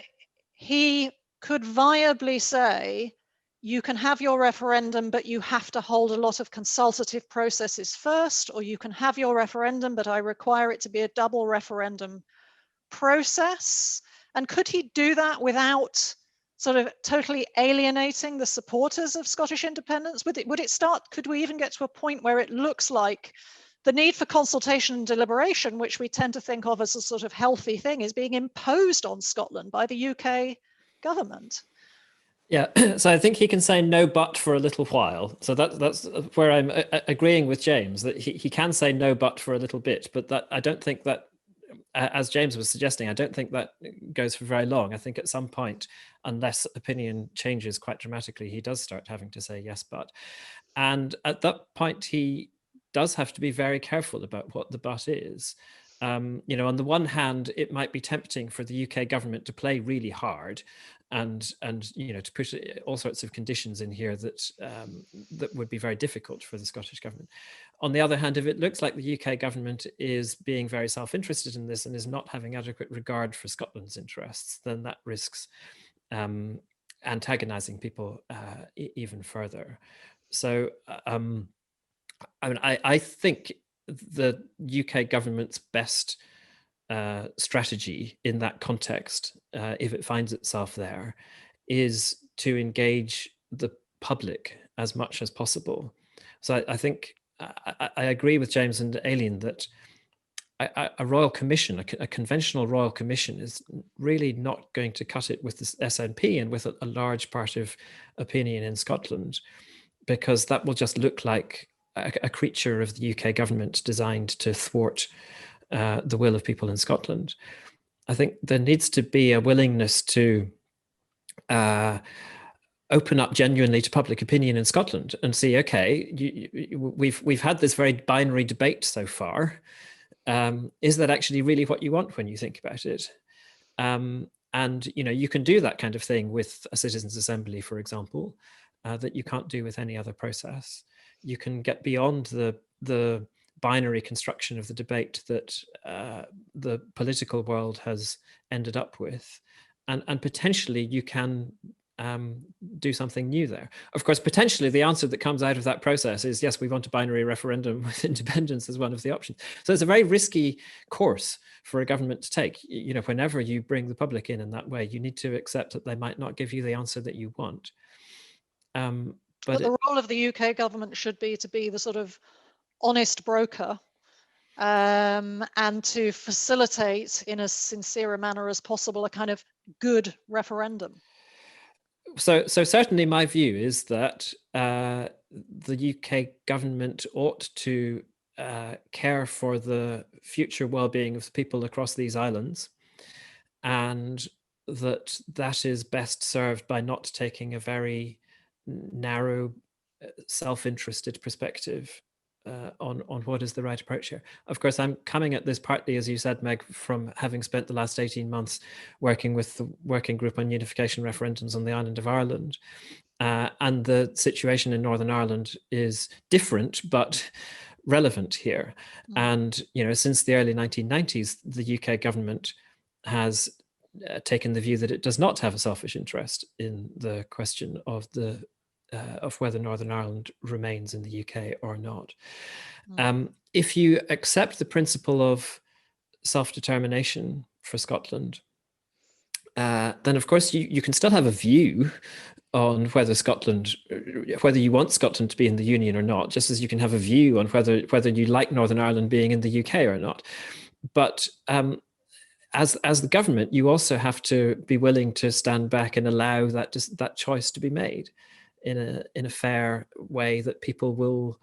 he could viably say, you can have your referendum, but you have to hold a lot of consultative processes first, or you can have your referendum, but I require it to be a double referendum process? And could he do that without sort of totally alienating the supporters of Scottish independence? Could we even get to a point where it looks like the need for consultation and deliberation, which we tend to think of as a sort of healthy thing, is being imposed on Scotland by the UK government? Yeah, so I think he can say no but for a little while. So that's where I'm agreeing with James, that he can say no but for a little bit, but that I don't think that as James was suggesting, I don't think that goes for very long. I think at some point, unless opinion changes quite dramatically, he does start having to say yes, but. And at that point, he does have to be very careful about what the but is. On the one hand, it might be tempting for the UK government to play really hard and to put all sorts of conditions in here that would be very difficult for the Scottish government. On the other hand, if it looks like the UK government is being very self-interested in this and is not having adequate regard for Scotland's interests, then that risks antagonizing people even further. So, I think the UK government's best strategy in that context, if it finds itself there, is to engage the public as much as possible. So I think I agree with James and Aileen that a royal commission, a conventional royal commission, is really not going to cut it with the SNP and with a large part of opinion in Scotland, because that will just look like a creature of the UK government designed to thwart the will of people in Scotland. I think there needs to be a willingness to open up genuinely to public opinion in Scotland and see, okay, we've had this very binary debate so far. Is that actually really what you want when you think about it? And you can do that kind of thing with a citizens' assembly, for example, that you can't do with any other process. You can get beyond the binary construction of the debate that the political world has ended up with, and potentially you can do something new there. Of course, potentially the answer that comes out of that process is, yes, we want a binary referendum with independence as one of the options. So it's a very risky course for a government to take. Whenever you bring the public in that way, you need to accept that they might not give you the answer that you want. But the role of the UK government should be to be the sort of honest broker and to facilitate in as sincere a manner as possible a kind of good referendum. So certainly my view is that the UK government ought to care for the future well-being of people across these islands, and that is best served by not taking a very narrow, self-interested perspective on what is the right approach here. Of course, I'm coming at this partly, as you said, Meg, from having spent the last 18 months working with the Working Group on Unification Referendums on the island of Ireland. And the situation in Northern Ireland is different, but relevant here. And, since the early 1990s, the UK government has taken the view that it does not have a selfish interest in the question of whether Northern Ireland remains in the UK or not. If you accept the principle of self-determination for Scotland, then of course you can still have a view on whether you want Scotland to be in the Union or not, just as you can have a view on whether you like Northern Ireland being in the UK or not. But as the government, you also have to be willing to stand back and allow that choice to be made in a fair way that people will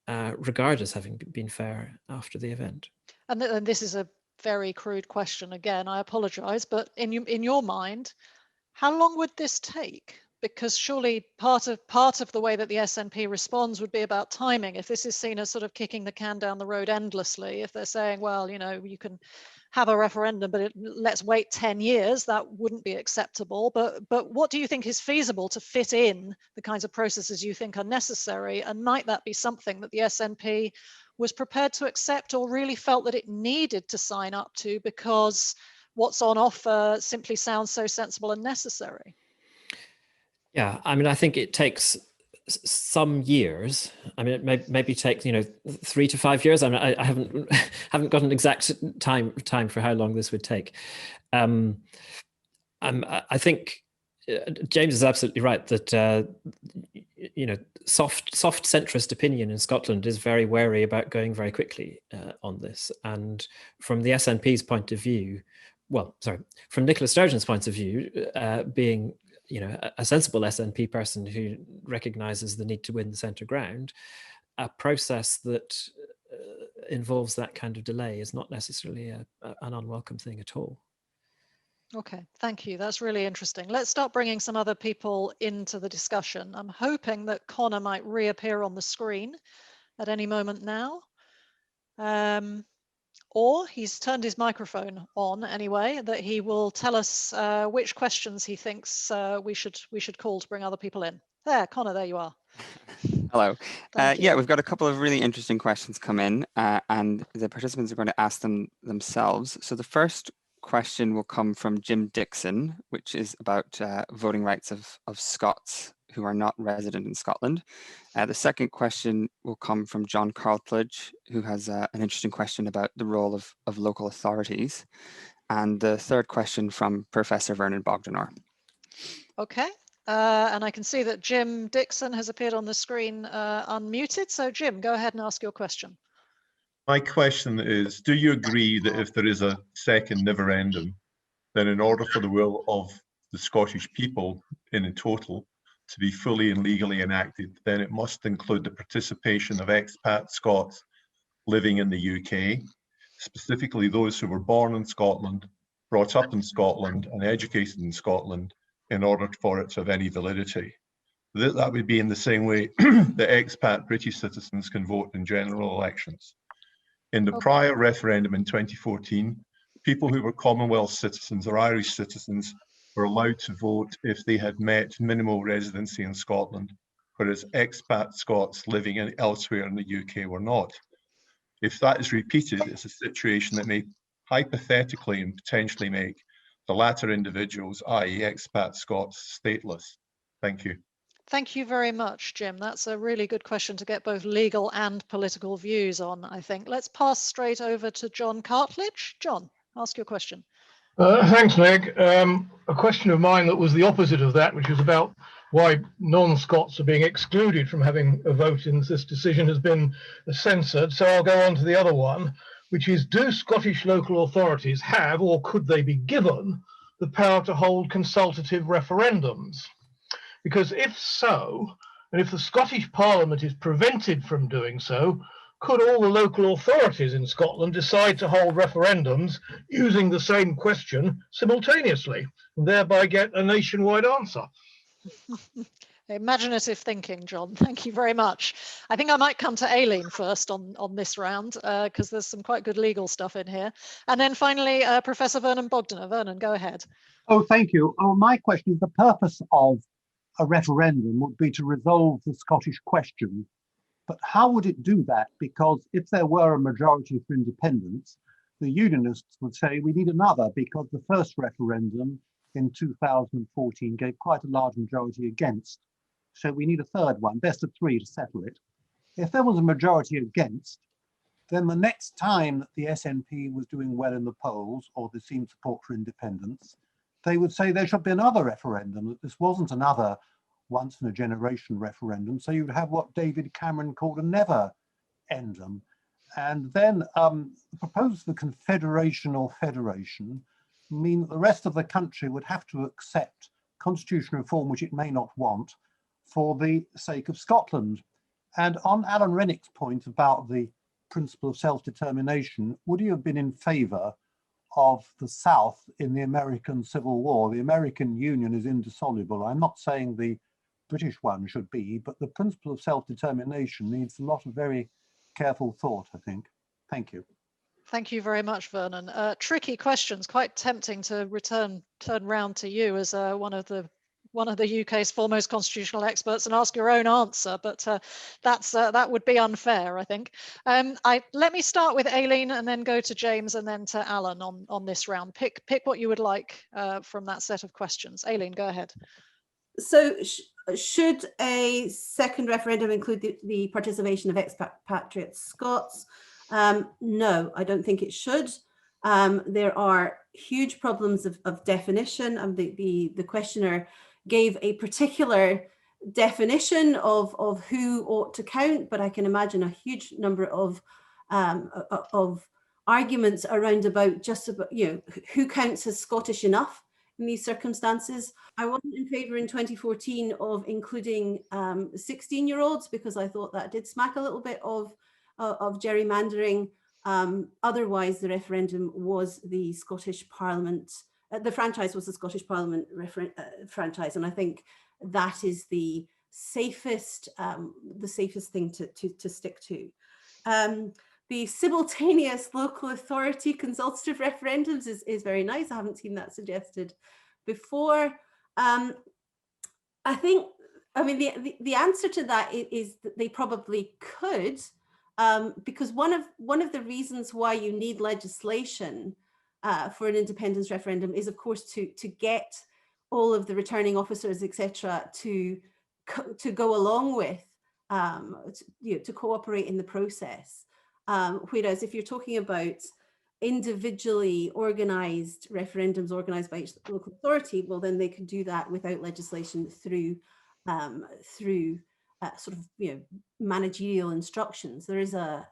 regard as having been fair after the event. And this is a very crude question again, I apologize, but in your mind, how long would this take? Because surely part of the way that the SNP responds would be about timing. If this is seen as sort of kicking the can down the road endlessly, if they're saying, well, you can have a referendum, but let's wait 10 years, that wouldn't be acceptable. But what do you think is feasible to fit in the kinds of processes you think are necessary? And might that be something that the SNP was prepared to accept or really felt that it needed to sign up to because what's on offer simply sounds so sensible and necessary? Yeah, I think it takes some years. It maybe takes 3 to 5 years. I haven't got an exact time for how long this would take. I think James is absolutely right that soft centrist opinion in Scotland is very wary about going very quickly on this. And from the SNP's point of view, from Nicola Sturgeon's point of view, being a sensible SNP person who recognises the need to win the centre ground, a process that involves that kind of delay is not necessarily an unwelcome thing at all. Okay, thank you. That's really interesting. Let's start bringing some other people into the discussion. I'm hoping that Connor might reappear on the screen at any moment now. Or he's turned his microphone on anyway, that he will tell us which questions he thinks we should call to bring other people in. There, Connor, there you are. Hello. Thank Yeah, you. we've got a couple of really interesting questions come in, and the participants are going to ask them themselves. So the first question will come from Jim Dixon, which is about voting rights of Scots who are not resident in Scotland. The second question will come from John Cartledge, who has an interesting question about the role of local authorities. And the third question from Professor Vernon Bogdanor. Okay. And I can see that Jim Dixon has appeared on the screen unmuted. So Jim, go ahead and ask your question. My question is, do you agree that if there is a second referendum, then in order for the will of the Scottish people in total to be fully and legally enacted, then it must include the participation of expat Scots living in the UK, specifically those who were born in Scotland, brought up in Scotland and educated in Scotland, in order for it to have any validity? That would be in the same way that expat British citizens can vote in general elections. In the prior referendum in 2014, people who were Commonwealth citizens or Irish citizens were allowed to vote if they had met minimal residency in Scotland, whereas expat Scots living elsewhere in the UK were not. If that is repeated, it's a situation that may hypothetically and potentially make the latter individuals, i.e. expat Scots, stateless. Thank you. Thank you very much, Jim. That's a really good question to get both legal and political views on, I think. Let's pass straight over to John Cartledge. John, ask your question. Thanks, Meg. A question of mine that was the opposite of that, which was about why non-Scots are being excluded from having a vote in this decision, has been censored. So I'll go on to the other one, which is, do Scottish local authorities have, or could they be given, the power to hold consultative referendums? Because if so, and if the Scottish Parliament is prevented from doing so, could all the local authorities in Scotland decide to hold referendums using the same question simultaneously, and thereby get a nationwide answer? Imaginative thinking, John. Thank you very much. I think I might come to Aileen first on this round, because there's some quite good legal stuff in here. And then finally, Professor Vernon Bogdanor. Vernon, go ahead. Oh, thank you. Oh, my question is, the purpose of a referendum would be to resolve the Scottish question. But how would it do that? Because if there were a majority for independence, the Unionists would say we need another, because the first referendum in 2014 gave quite a large majority against. So we need a third one, best of three, to settle it. If there was a majority against, then the next time that the SNP was doing well in the polls, or there seemed support for independence, they would say there should be another referendum, that this wasn't another once in a generation referendum. So you'd have what David Cameron called a never-endum. And then the proposal for confederation or federation mean that the rest of the country would have to accept constitutional reform, which it may not want, for the sake of Scotland. And on Alan Renwick's point about the principle of self-determination, would you have been in favour of the South in the American Civil War? The American Union is indissoluble. I'm not saying the British one should be, but the principle of self-determination needs a lot of very careful thought, I think. Thank you. Thank you very much, Vernon. Tricky questions, quite tempting to turn round to you as one of the UK's foremost constitutional experts and ask your own answer, but that would be unfair, I think. Let me start with Aileen and then go to James and then to Alan on this round. Pick what you would like from that set of questions. Aileen, go ahead. So should a second referendum include the participation of expatriate Scots? No, I don't think it should. There are huge problems of definition, and the questioner gave a particular definition of who ought to count, but I can imagine a huge number of arguments around about who counts as Scottish enough in these circumstances. I wasn't in favour in 2014 of including 16-year-olds because I thought that did smack a little bit of of gerrymandering. Otherwise, the referendum was the Scottish Parliament, the franchise was the Scottish Parliament franchise, and I think that is the safest thing to stick to. The simultaneous local authority consultative referendums is very nice. I haven't seen that suggested before. I mean, the answer to that is that they probably could, because one of the reasons why you need legislation for an independence referendum is, of course, to get all of the returning officers, etc., to go along with, to cooperate in the process. Whereas if you're talking about individually organised referendums organised by each local authority, well, then they can do that without legislation through sort of managerial instructions. There is a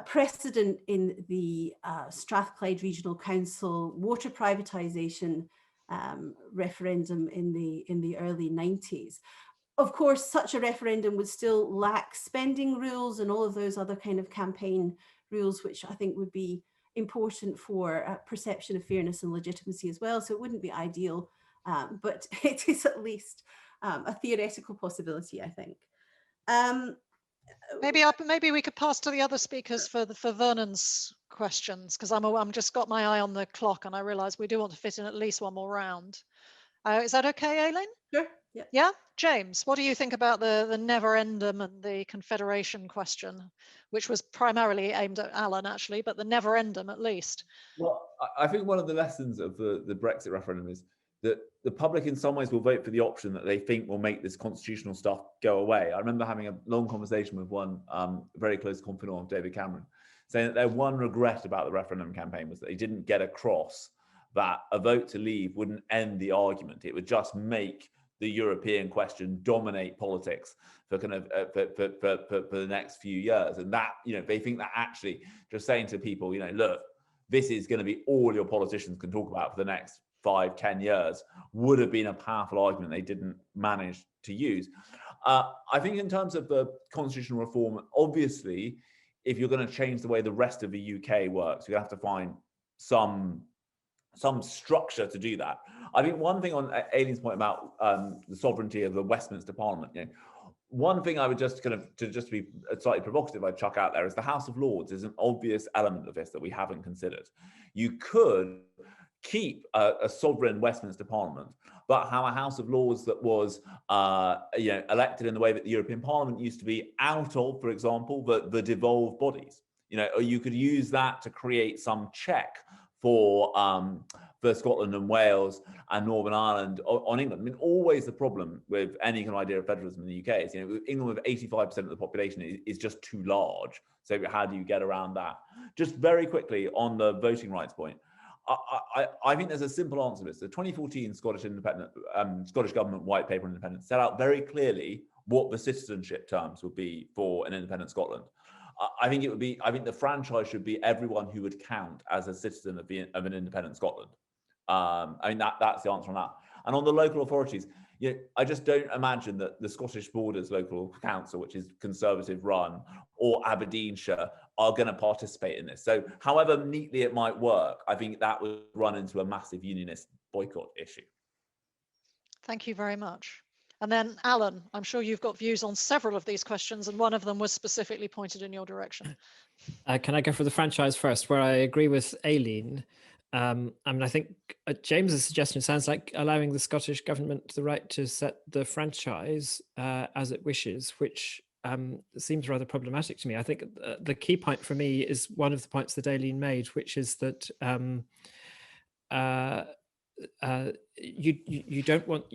precedent in the Strathclyde Regional Council water privatisation referendum in the early 90s. Of course, such a referendum would still lack spending rules and all of those other kind of campaign rules, which I think would be important for perception of fairness and legitimacy as well. So it wouldn't be ideal, but it is at least a theoretical possibility, I think. Maybe we could pass to the other speakers for Vernon's questions, because I'm just got my eye on the clock and I realise we do want to fit in at least one more round. Is that okay, Aileen? Sure. Yeah. Yeah, James, what do you think about the neverendum and the confederation question, which was primarily aimed at Alan, actually, but the neverendum at least? Well, I think one of the lessons of the Brexit referendum is that the public in some ways will vote for the option that they think will make this constitutional stuff go away. I remember having a long conversation with one very close confidant of David Cameron, saying that their one regret about the referendum campaign was that they didn't get across that a vote to leave wouldn't end the argument. It would just make the European question dominate politics for kind of for the next few years. And that, they think that actually just saying to people, look, this is going to be all your politicians can talk about for the next 5-10 years would have been a powerful argument they didn't manage to use. I think in terms of the constitutional reform, obviously, if you're going to change the way the rest of the UK works, you have to find some structure to do that. I think one thing on Aileen's point about the sovereignty of the Westminster Parliament, one thing I would just to be slightly provocative, I'd chuck out there is the House of Lords is an obvious element of this that we haven't considered. You could keep a sovereign Westminster Parliament, but have a House of Lords that was elected in the way that the European Parliament used to be, out of, for example, the devolved bodies. Or you could use that to create some check for Scotland and Wales and Northern Ireland on England. I mean, always the problem with any kind of idea of federalism in the UK is, England with 85% of the population is just too large. So how do you get around that? Just very quickly on the voting rights point, I think there's a simple answer to this. The 2014 Scottish Government White Paper on Independence set out very clearly what the citizenship terms would be for an independent Scotland. I think the franchise should be everyone who would count as a citizen of an independent Scotland. I mean, that's the answer on that. And on the local authorities, I just don't imagine that the Scottish Borders Local Council, which is Conservative run, or Aberdeenshire are going to participate in this. So however neatly it might work, I think that would run into a massive unionist boycott issue. Thank you very much. And then, Alan, I'm sure you've got views on several of these questions, and one of them was specifically pointed in your direction. Can I go for the franchise first, where I agree with Aileen? I mean, I think James's suggestion sounds like allowing the Scottish government the right to set the franchise as it wishes, which seems rather problematic to me. I think the key point for me is one of the points that Aileen made, which is that you don't want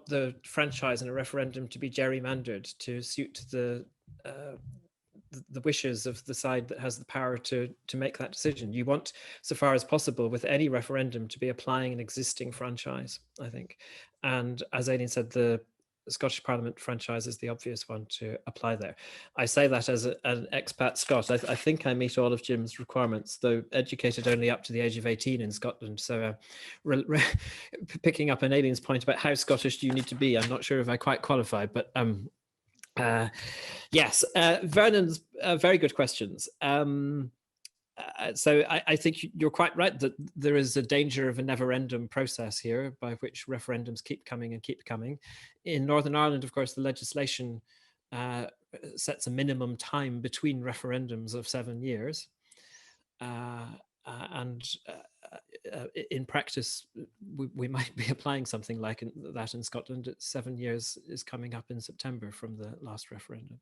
the franchise in a referendum to be gerrymandered to suit the wishes of the side that has the power to make that decision. You want, so far as possible, with any referendum, to be applying an existing franchise, I think. And as Aileen said, the Scottish Parliament franchise is the obvious one to apply there. I say that as an expat Scot. I think I meet all of Jim's requirements, though educated only up to the age of 18 in Scotland. So picking up on Aileen's point about how Scottish do you need to be, I'm not sure if I quite qualify, but Yes, Vernon's very good questions. So I think you're quite right that there is a danger of a never-ending process here by which referendums keep coming and keep coming. In Northern Ireland, of course, the legislation sets a minimum time between referendums of 7 years. In practice, we might be applying something like that in Scotland. 7 years is coming up in September from the last referendum.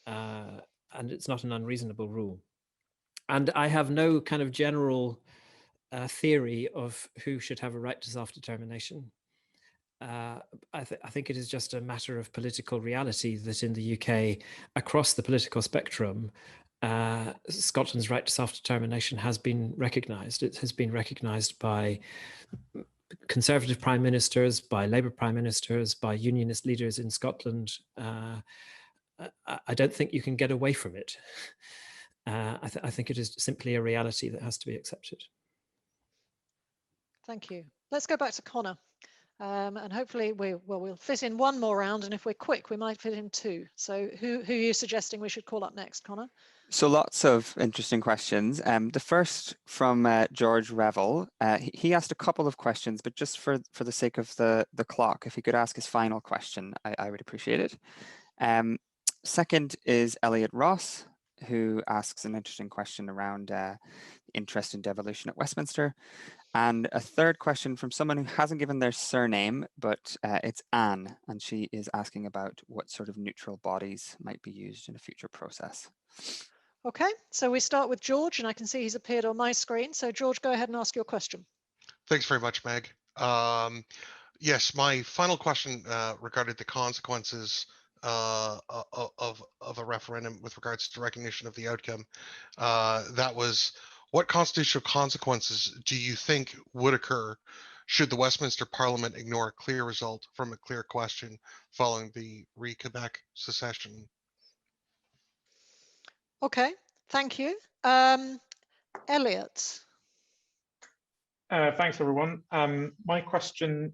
And it's not an unreasonable rule. And I have no kind of general theory of who should have a right to self-determination. I think it is just a matter of political reality that in the UK, across the political spectrum, Scotland's right to self-determination has been recognised. It has been recognised by Conservative prime ministers, by Labour prime ministers, by unionist leaders in Scotland. I don't think you can get away from it. I think it is simply a reality that has to be accepted. Thank you. Let's go back to Connor. And hopefully we'll fit in one more round, and if we're quick, we might fit in 2. So who are you suggesting we should call up next, Connor? So lots of interesting questions. The first from George Revel. He asked a couple of questions, but just for the sake of the clock, if he could ask his final question, I would appreciate it. Second is Elliot Ross, who asks an interesting question around interest in devolution at Westminster. And a third question from someone who hasn't given their surname, but it's Anne, and she is asking about what sort of neutral bodies might be used in a future process. Okay, so we start with George, and I can see he's appeared on my screen. So George, go ahead and ask your question. Thanks very much, Meg. Yes, my final question regarded the consequences of a referendum with regards to recognition of the outcome. That was, what constitutional consequences do you think would occur should the Westminster Parliament ignore a clear result from a clear question following the re-Quebec secession? Okay, thank you. Elliot. Thanks, everyone. My question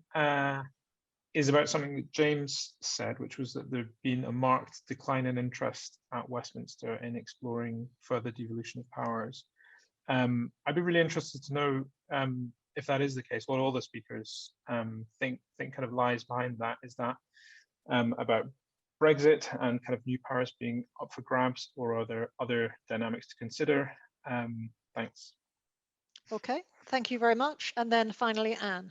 is about something that James said, which was that there'd been a marked decline in interest at Westminster in exploring further devolution of powers. I'd be really interested to know if that is the case, what all the speakers think kind of lies behind that. Is that about Brexit and kind of new powers being up for grabs, or are there other dynamics to consider? Thanks. Okay, thank you very much. And then finally, Anne.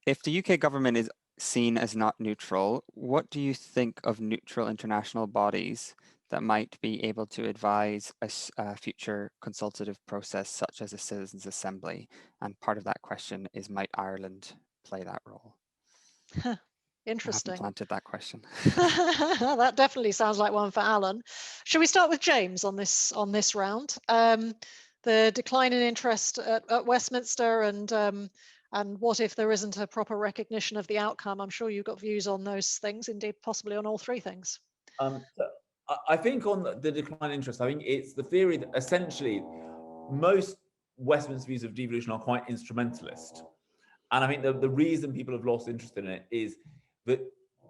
If the UK government is seen as not neutral, what do you think of neutral international bodies that might be able to advise a future consultative process such as a citizens' assembly? And part of that question is, might Ireland play that role? Interesting. I haven't planted that question. That definitely sounds like one for Alan. Should we start with James on this round? The decline in interest at Westminster and what if there isn't a proper recognition of the outcome? I'm sure you've got views on those things, indeed possibly on all 3 things. So I think on the decline in interest, I think it's the theory that essentially most Westminster views of devolution are quite instrumentalist. And I think the reason people have lost interest in it is that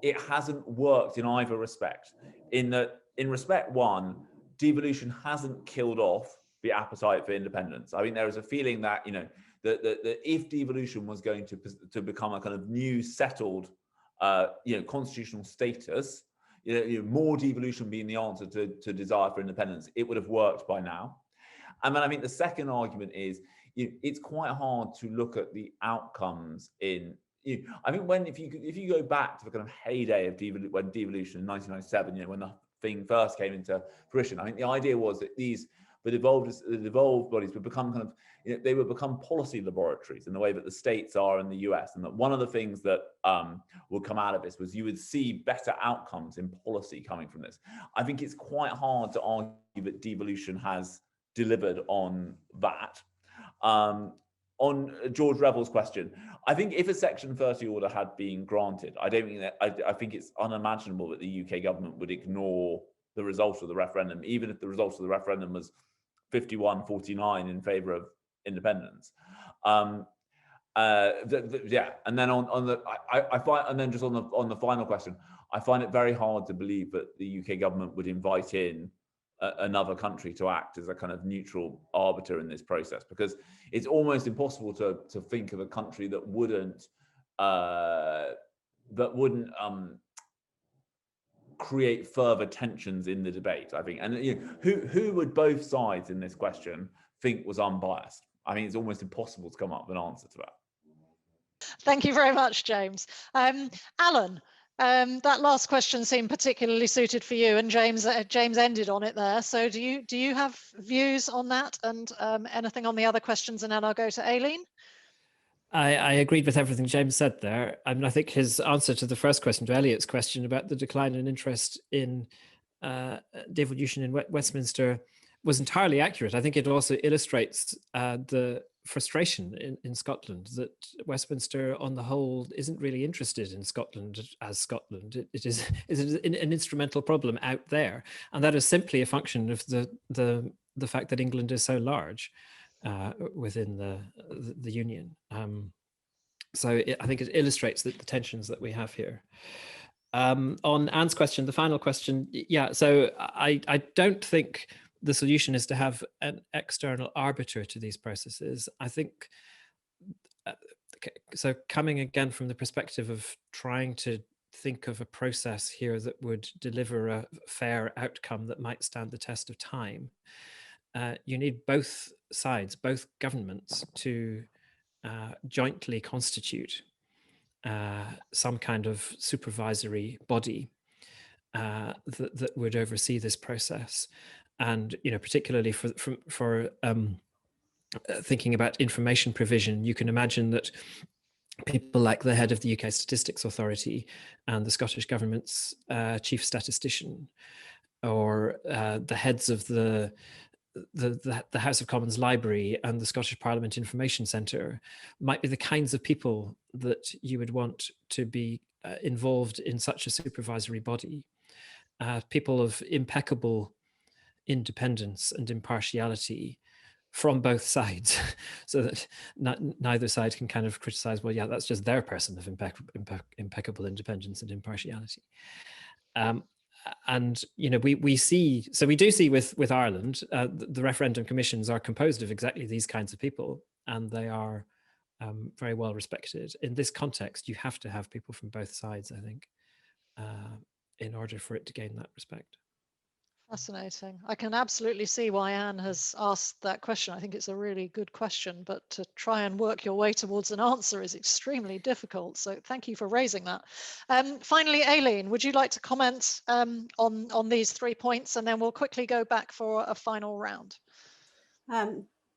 it hasn't worked in either respect. In respect one, devolution hasn't killed off the appetite for independence. I think there is a feeling that, you know, that if devolution was going to become a kind of new settled, constitutional status, more devolution being the answer to desire for independence, it would have worked by now. And then I think the second argument is, it's quite hard to look at the outcomes in. I think if you go back to the kind of heyday of devolution in 1997, when the thing first came into fruition, I think the idea was that the devolved bodies would become kind of, they would become policy laboratories in the way that the states are in the US, and that one of the things that would come out of this was you would see better outcomes in policy coming from this. I think it's quite hard to argue that devolution has delivered on that. On George Revel's question, I think if a Section 30 order had been granted, I think it's unimaginable that the UK government would ignore the result of the referendum, even if the result of the referendum was 51-49 in favour of independence. And then on the final question, I find it very hard to believe that the UK government would invite in another country to act as a kind of neutral arbiter in this process, because it's almost impossible to think of a country that wouldn't create further tensions in the debate, I think. And who would both sides in this question think was unbiased? I mean, it's almost impossible to come up with an answer to that. Thank you very much, James. Alan, that last question seemed particularly suited for you, and James ended on it there. So do you have views on that, and anything on the other questions? And then I'll go to Aileen. I agreed with everything James said there. I mean, I think his answer to the first question, to Elliot's question about the decline in interest in devolution in Westminster, was entirely accurate. I think it also illustrates the frustration in Scotland that Westminster on the whole isn't really interested in Scotland as Scotland. It is an instrumental problem out there, and that is simply a function of the fact that England is so large within the Union. So I think it illustrates the tensions that we have here. On Anne's question, the final question, yeah, so I don't think the solution is to have an external arbiter to these processes. I think, so coming again from the perspective of trying to think of a process here that would deliver a fair outcome that might stand the test of time, you need both sides, both governments, to jointly constitute some kind of supervisory body that would oversee this process. And particularly for thinking about information provision, you can imagine that people like the head of the UK Statistics Authority and the Scottish Government's chief statistician, or the heads of the House of Commons Library and the Scottish Parliament Information Centre might be the kinds of people that you would want to be involved in such a supervisory body. People of impeccable independence and impartiality from both sides, so that neither side can kind of criticize, well, yeah, that's just their person of impeccable independence and impartiality. And we see with Ireland, the referendum commissions are composed of exactly these kinds of people, and they are very well respected. In this context, you have to have people from both sides, I think, in order for it to gain that respect. Fascinating. I can absolutely see why Anne has asked that question. I think it's a really good question, but to try and work your way towards an answer is extremely difficult. So thank you for raising that. Finally, Aileen, would you like to comment on these 3 points, and then we'll quickly go back for a final round.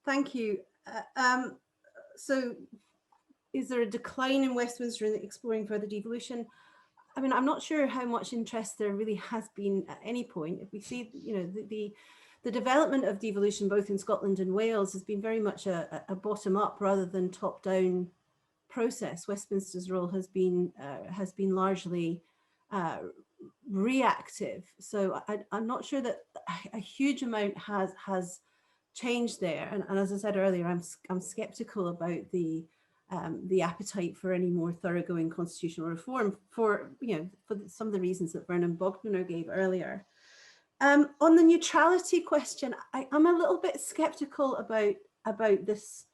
Thank you. So is there a decline in Westminster in exploring further devolution? I mean, I'm not sure how much interest there really has been at any point. If we see, the development of devolution both in Scotland and Wales has been very much a bottom-up rather than top-down process. Westminster's role has been largely reactive. So I'm not sure that a huge amount has changed there. And as I said earlier, I'm skeptical about the appetite for any more thoroughgoing constitutional reform for some of the reasons that Vernon Bogdner gave earlier. On the neutrality question, I'm a little bit skeptical about this,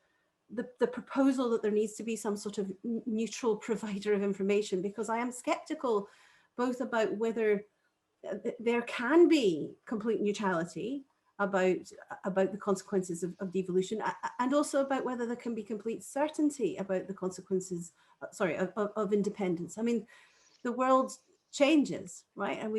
the proposal that there needs to be some sort of neutral provider of information, because I am skeptical both about whether there can be complete neutrality about the consequences of devolution, and also about whether there can be complete certainty about the consequences, of independence. I mean, the world changes, right? And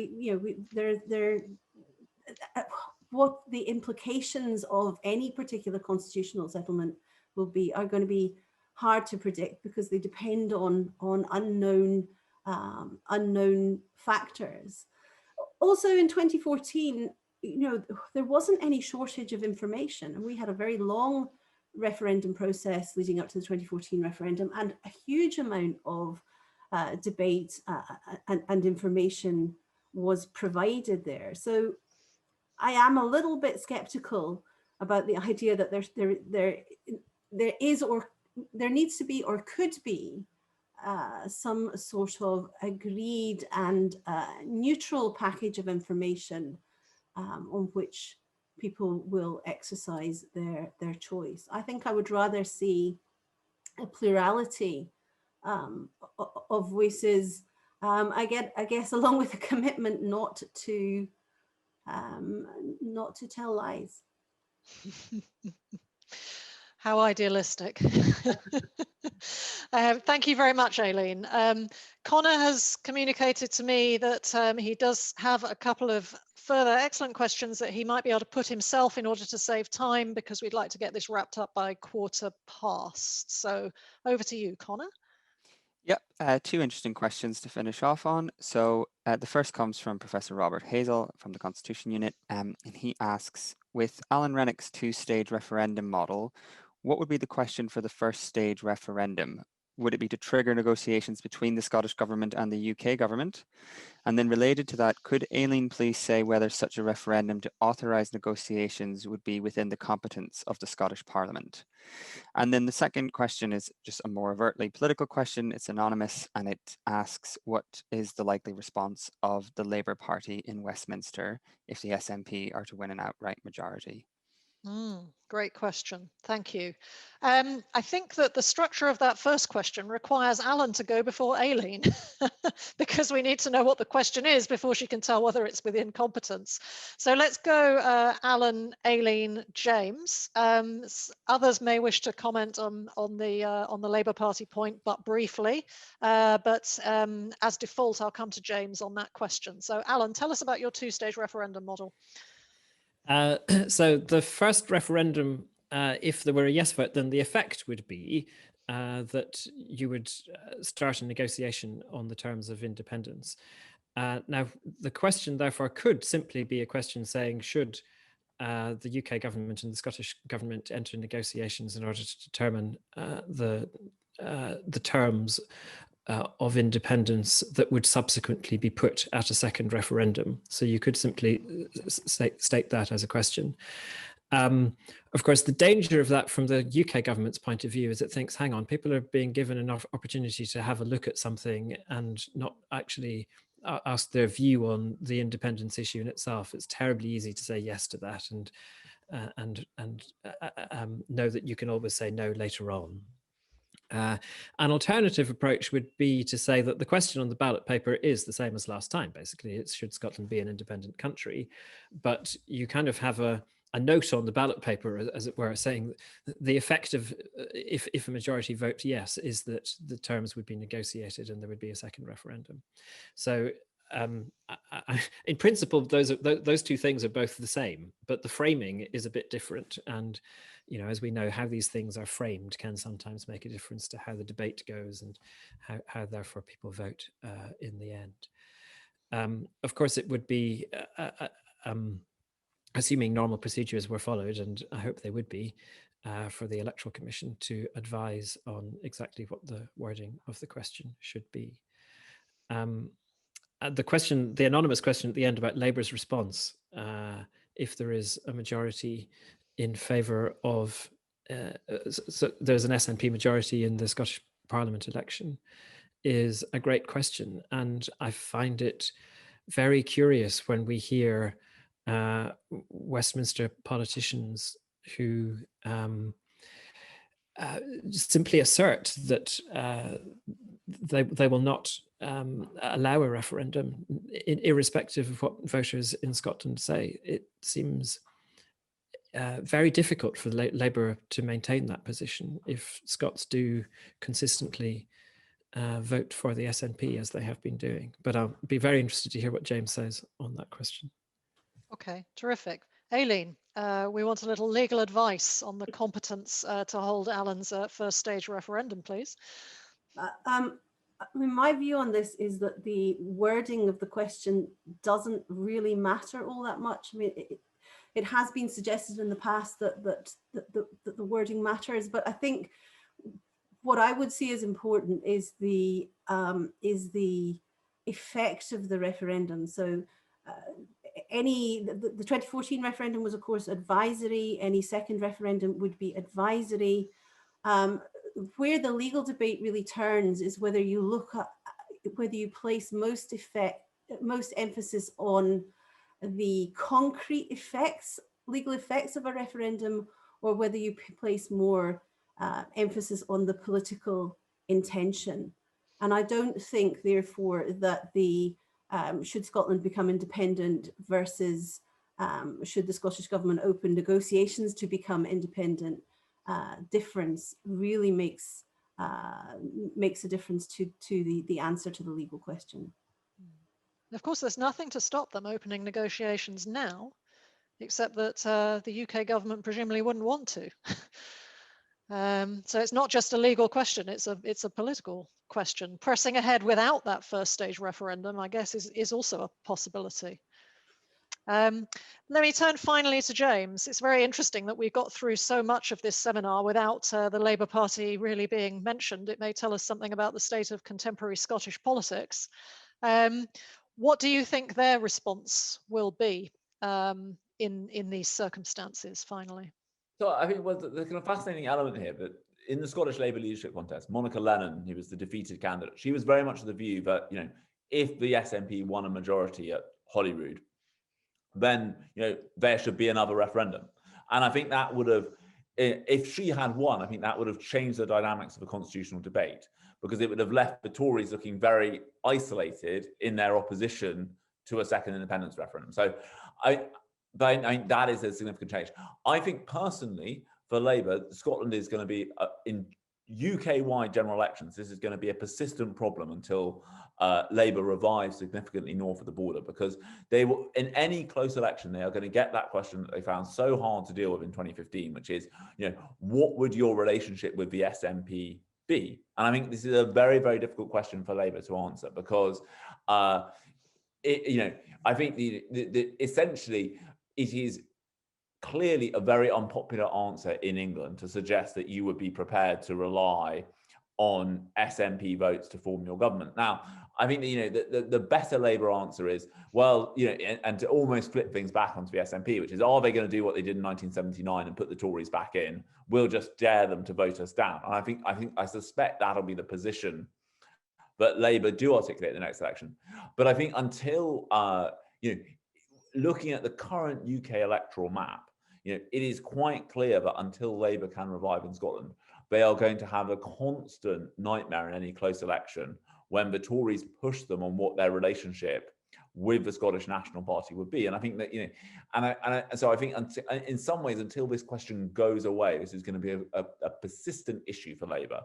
what the implications of any particular constitutional settlement are going to be hard to predict, because they depend on unknown factors. Also in 2014, there wasn't any shortage of information, and we had a very long referendum process leading up to the 2014 referendum, and a huge amount of debate and information was provided there. So I am a little bit skeptical about the idea that there is, or there needs to be, or could be some sort of agreed and neutral package of information on which people will exercise their choice. I think I would rather see a plurality of voices, I guess along with a commitment not to tell lies. How idealistic. Thank you very much, Aileen. Connor has communicated to me that he does have a couple of further excellent questions that he might be able to put himself in order to save time, because we'd like to get this wrapped up by 1:15. So over to you, Connor. Yep, two interesting questions to finish off on. So the first comes from Professor Robert Hazel from the Constitution Unit, and he asks, with Alan Renwick's two-stage referendum model, what would be the question for the first stage referendum? Would it be to trigger negotiations between the Scottish Government and the UK Government? And then related to that, could Aileen please say whether such a referendum to authorise negotiations would be within the competence of the Scottish Parliament? And then the second question is just a more overtly political question. It's anonymous, and it asks, what is the likely response of the Labour Party in Westminster if the SNP are to win an outright majority? Great question. Thank you. I think that the structure of that first question requires Alan to go before Aileen, because we need to know what the question is before she can tell whether it's within competence. So let's go Alan, Aileen, James. Others may wish to comment on the Labour Party point, but briefly. But as default, I'll come to James on that question. So Alan, tell us about your two-stage referendum model. So the first referendum, if there were a yes vote, then the effect would be that you would start a negotiation on the terms of independence. Now, the question, therefore, could simply be a question saying, should the UK government and the Scottish government enter negotiations in order to determine the terms of independence that would subsequently be put at a second referendum. So you could simply state that as a question. Of course, the danger of that from the UK government's point of view is it thinks, hang on, people are being given enough opportunity to have a look at something and not actually ask their view on the independence issue in itself. It's terribly easy to say yes to that and know that you can always say no later on. An alternative approach would be to say that the question on the ballot paper is the same as last time. Basically, it's should Scotland be an independent country, but you kind of have a note on the ballot paper, as it were, saying the effect of if a majority vote yes is that the terms would be negotiated and there would be a second referendum. So in principle, those two things are both the same, but the framing is a bit different. And you know, as we know, how these things are framed can sometimes make a difference to how the debate goes and how therefore people vote in the end. Of course, it would be, assuming normal procedures were followed, and I hope they would be, for the Electoral Commission to advise on exactly what the wording of the question should be. The anonymous question at the end about Labour's response, if there is a majority in favour of, so there's an SNP majority in the Scottish Parliament election, is a great question. And I find it very curious when we hear Westminster politicians who simply assert that they will not allow a referendum, irrespective of what voters in Scotland say. It seems very difficult for Labour to maintain that position if Scots do consistently vote for the SNP as they have been doing. But I'll be very interested to hear what James says on that question. Okay, terrific. Aileen, we want a little legal advice on the competence to hold Alan's first stage referendum, please. I mean, my view on this is that the wording of the question doesn't really matter all that much. I mean, it has been suggested in the past that the wording matters, but I think what I would see as important is the effect of the referendum. So the 2014 referendum was, of course, advisory. Any second referendum would be advisory. where the legal debate really turns is whether you look at, whether you place most emphasis on the concrete effects, legal effects of a referendum, or whether you place more emphasis on the political intention. And I don't think, therefore, that the should Scotland become independent versus should the Scottish Government open negotiations to become independent difference really makes a difference to the answer to the legal question. Of course, there's nothing to stop them opening negotiations now, except that the UK government presumably wouldn't want to. So it's not just a legal question, it's a political question. Pressing ahead without that first stage referendum, I guess, is also a possibility. Let me turn finally to James. It's very interesting that we got through so much of this seminar without the Labour Party really being mentioned. It may tell us something about the state of contemporary Scottish politics. What do you think their response will be in these circumstances, finally? So I think the kind of fascinating element here that in the Scottish Labour leadership contest, Monica Lennon, who was the defeated candidate, she was very much of the view that, you know, if the SNP won a majority at Holyrood, then, you know, there should be another referendum. And I think that would have, if she had won, I think that would have changed the dynamics of the constitutional debate, because it would have left the Tories looking very isolated in their opposition to a second independence referendum. So I think that is a significant change. I think personally, for Labour, Scotland is going to be in UK-wide general elections. This is going to be a persistent problem until Labour revives significantly north of the border, because they will, in any close election, they are going to get that question that they found so hard to deal with in 2015, which is, you know, what would your relationship with the SNP be? And I think this is a very, very difficult question for Labour to answer, because you know, I think essentially it is clearly a very unpopular answer in England to suggest that you would be prepared to rely on SNP votes to form your government. Now, I think that, you know, the better Labour answer is, well, you know, and to almost flip things back onto the SNP, which is, are they going to do what they did in 1979 and put the Tories back in? We'll just dare them to vote us down. And I suspect that'll be the position that Labour do articulate in the next election. But I think until, you know, looking at the current UK electoral map, you know, it is quite clear that until Labour can revive in Scotland, they are going to have a constant nightmare in any close election when the Tories push them on what their relationship with the Scottish National Party would be. And I think that, you know, so I think in some ways, until this question goes away, this is going to be a persistent issue for Labour.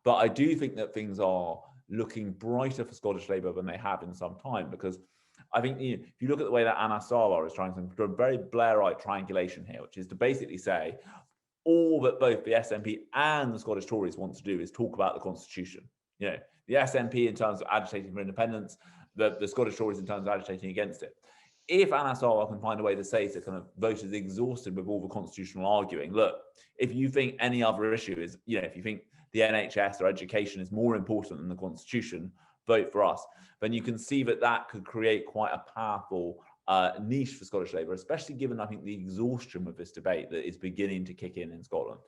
But I do think that things are looking brighter for Scottish Labour than they have in some time, because I think, you know, if you look at the way that Anna Sawar is trying to do a very Blairite triangulation here, which is to basically say all that both the SNP and the Scottish Tories want to do is talk about the Constitution. You know, the SNP in terms of agitating for independence, the Scottish Tories in terms of agitating against it. If Anna Sawar can find a way to say to kind of voters exhausted with all the constitutional arguing, look, if you think any other issue is, you know, if you think the NHS or education is more important than the Constitution, vote for us, then you can see that that could create quite a powerful niche for Scottish Labour, especially given, I think, the exhaustion of this debate that is beginning to kick in Scotland.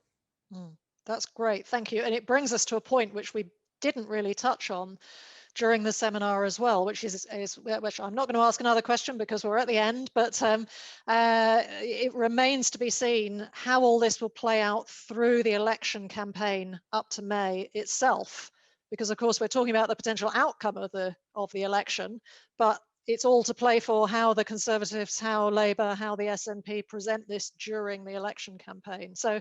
That's great, thank you. And it brings us to a point which we didn't really touch on during the seminar as well, which which I'm not going to ask another question because we're at the end, but it remains to be seen how all this will play out through the election campaign up to May itself. Because of course we're talking about the potential outcome of the election, but it's all to play for how the Conservatives, how Labour, how the SNP present this during the election campaign. So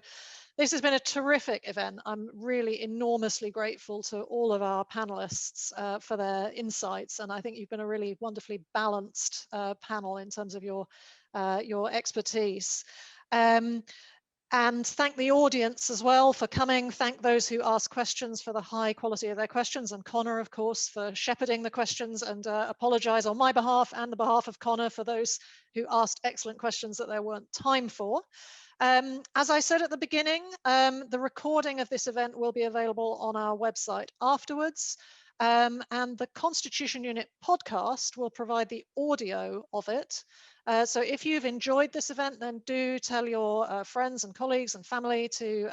this has been a terrific event. I'm really enormously grateful to all of our panelists for their insights, and I think you've been a really wonderfully balanced panel in terms of your expertise. And thank the audience as well for coming. Thank those who asked questions for the high quality of their questions, and Connor, of course, for shepherding the questions, and apologise on my behalf and the behalf of Connor for those who asked excellent questions that there weren't time for. As I said at the beginning, the recording of this event will be available on our website afterwards. And the Constitution Unit podcast will provide the audio of it. So if you've enjoyed this event, then do tell your friends and colleagues and family to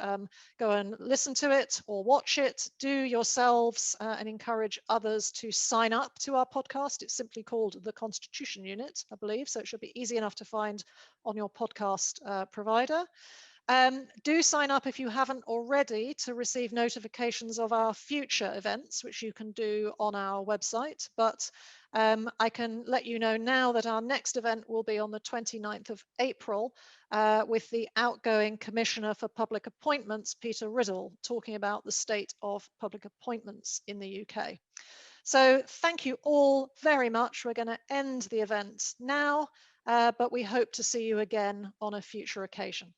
go and listen to it or watch it. Do yourselves and encourage others to sign up to our podcast. It's simply called the Constitution Unit, I believe, so it should be easy enough to find on your podcast provider. Do sign up if you haven't already to receive notifications of our future events, which you can do on our website. But I can let you know now that our next event will be on the 29th of April with the outgoing Commissioner for Public Appointments, Peter Riddle, talking about the state of public appointments in the UK. So thank you all very much. We're going to end the event now, but we hope to see you again on a future occasion.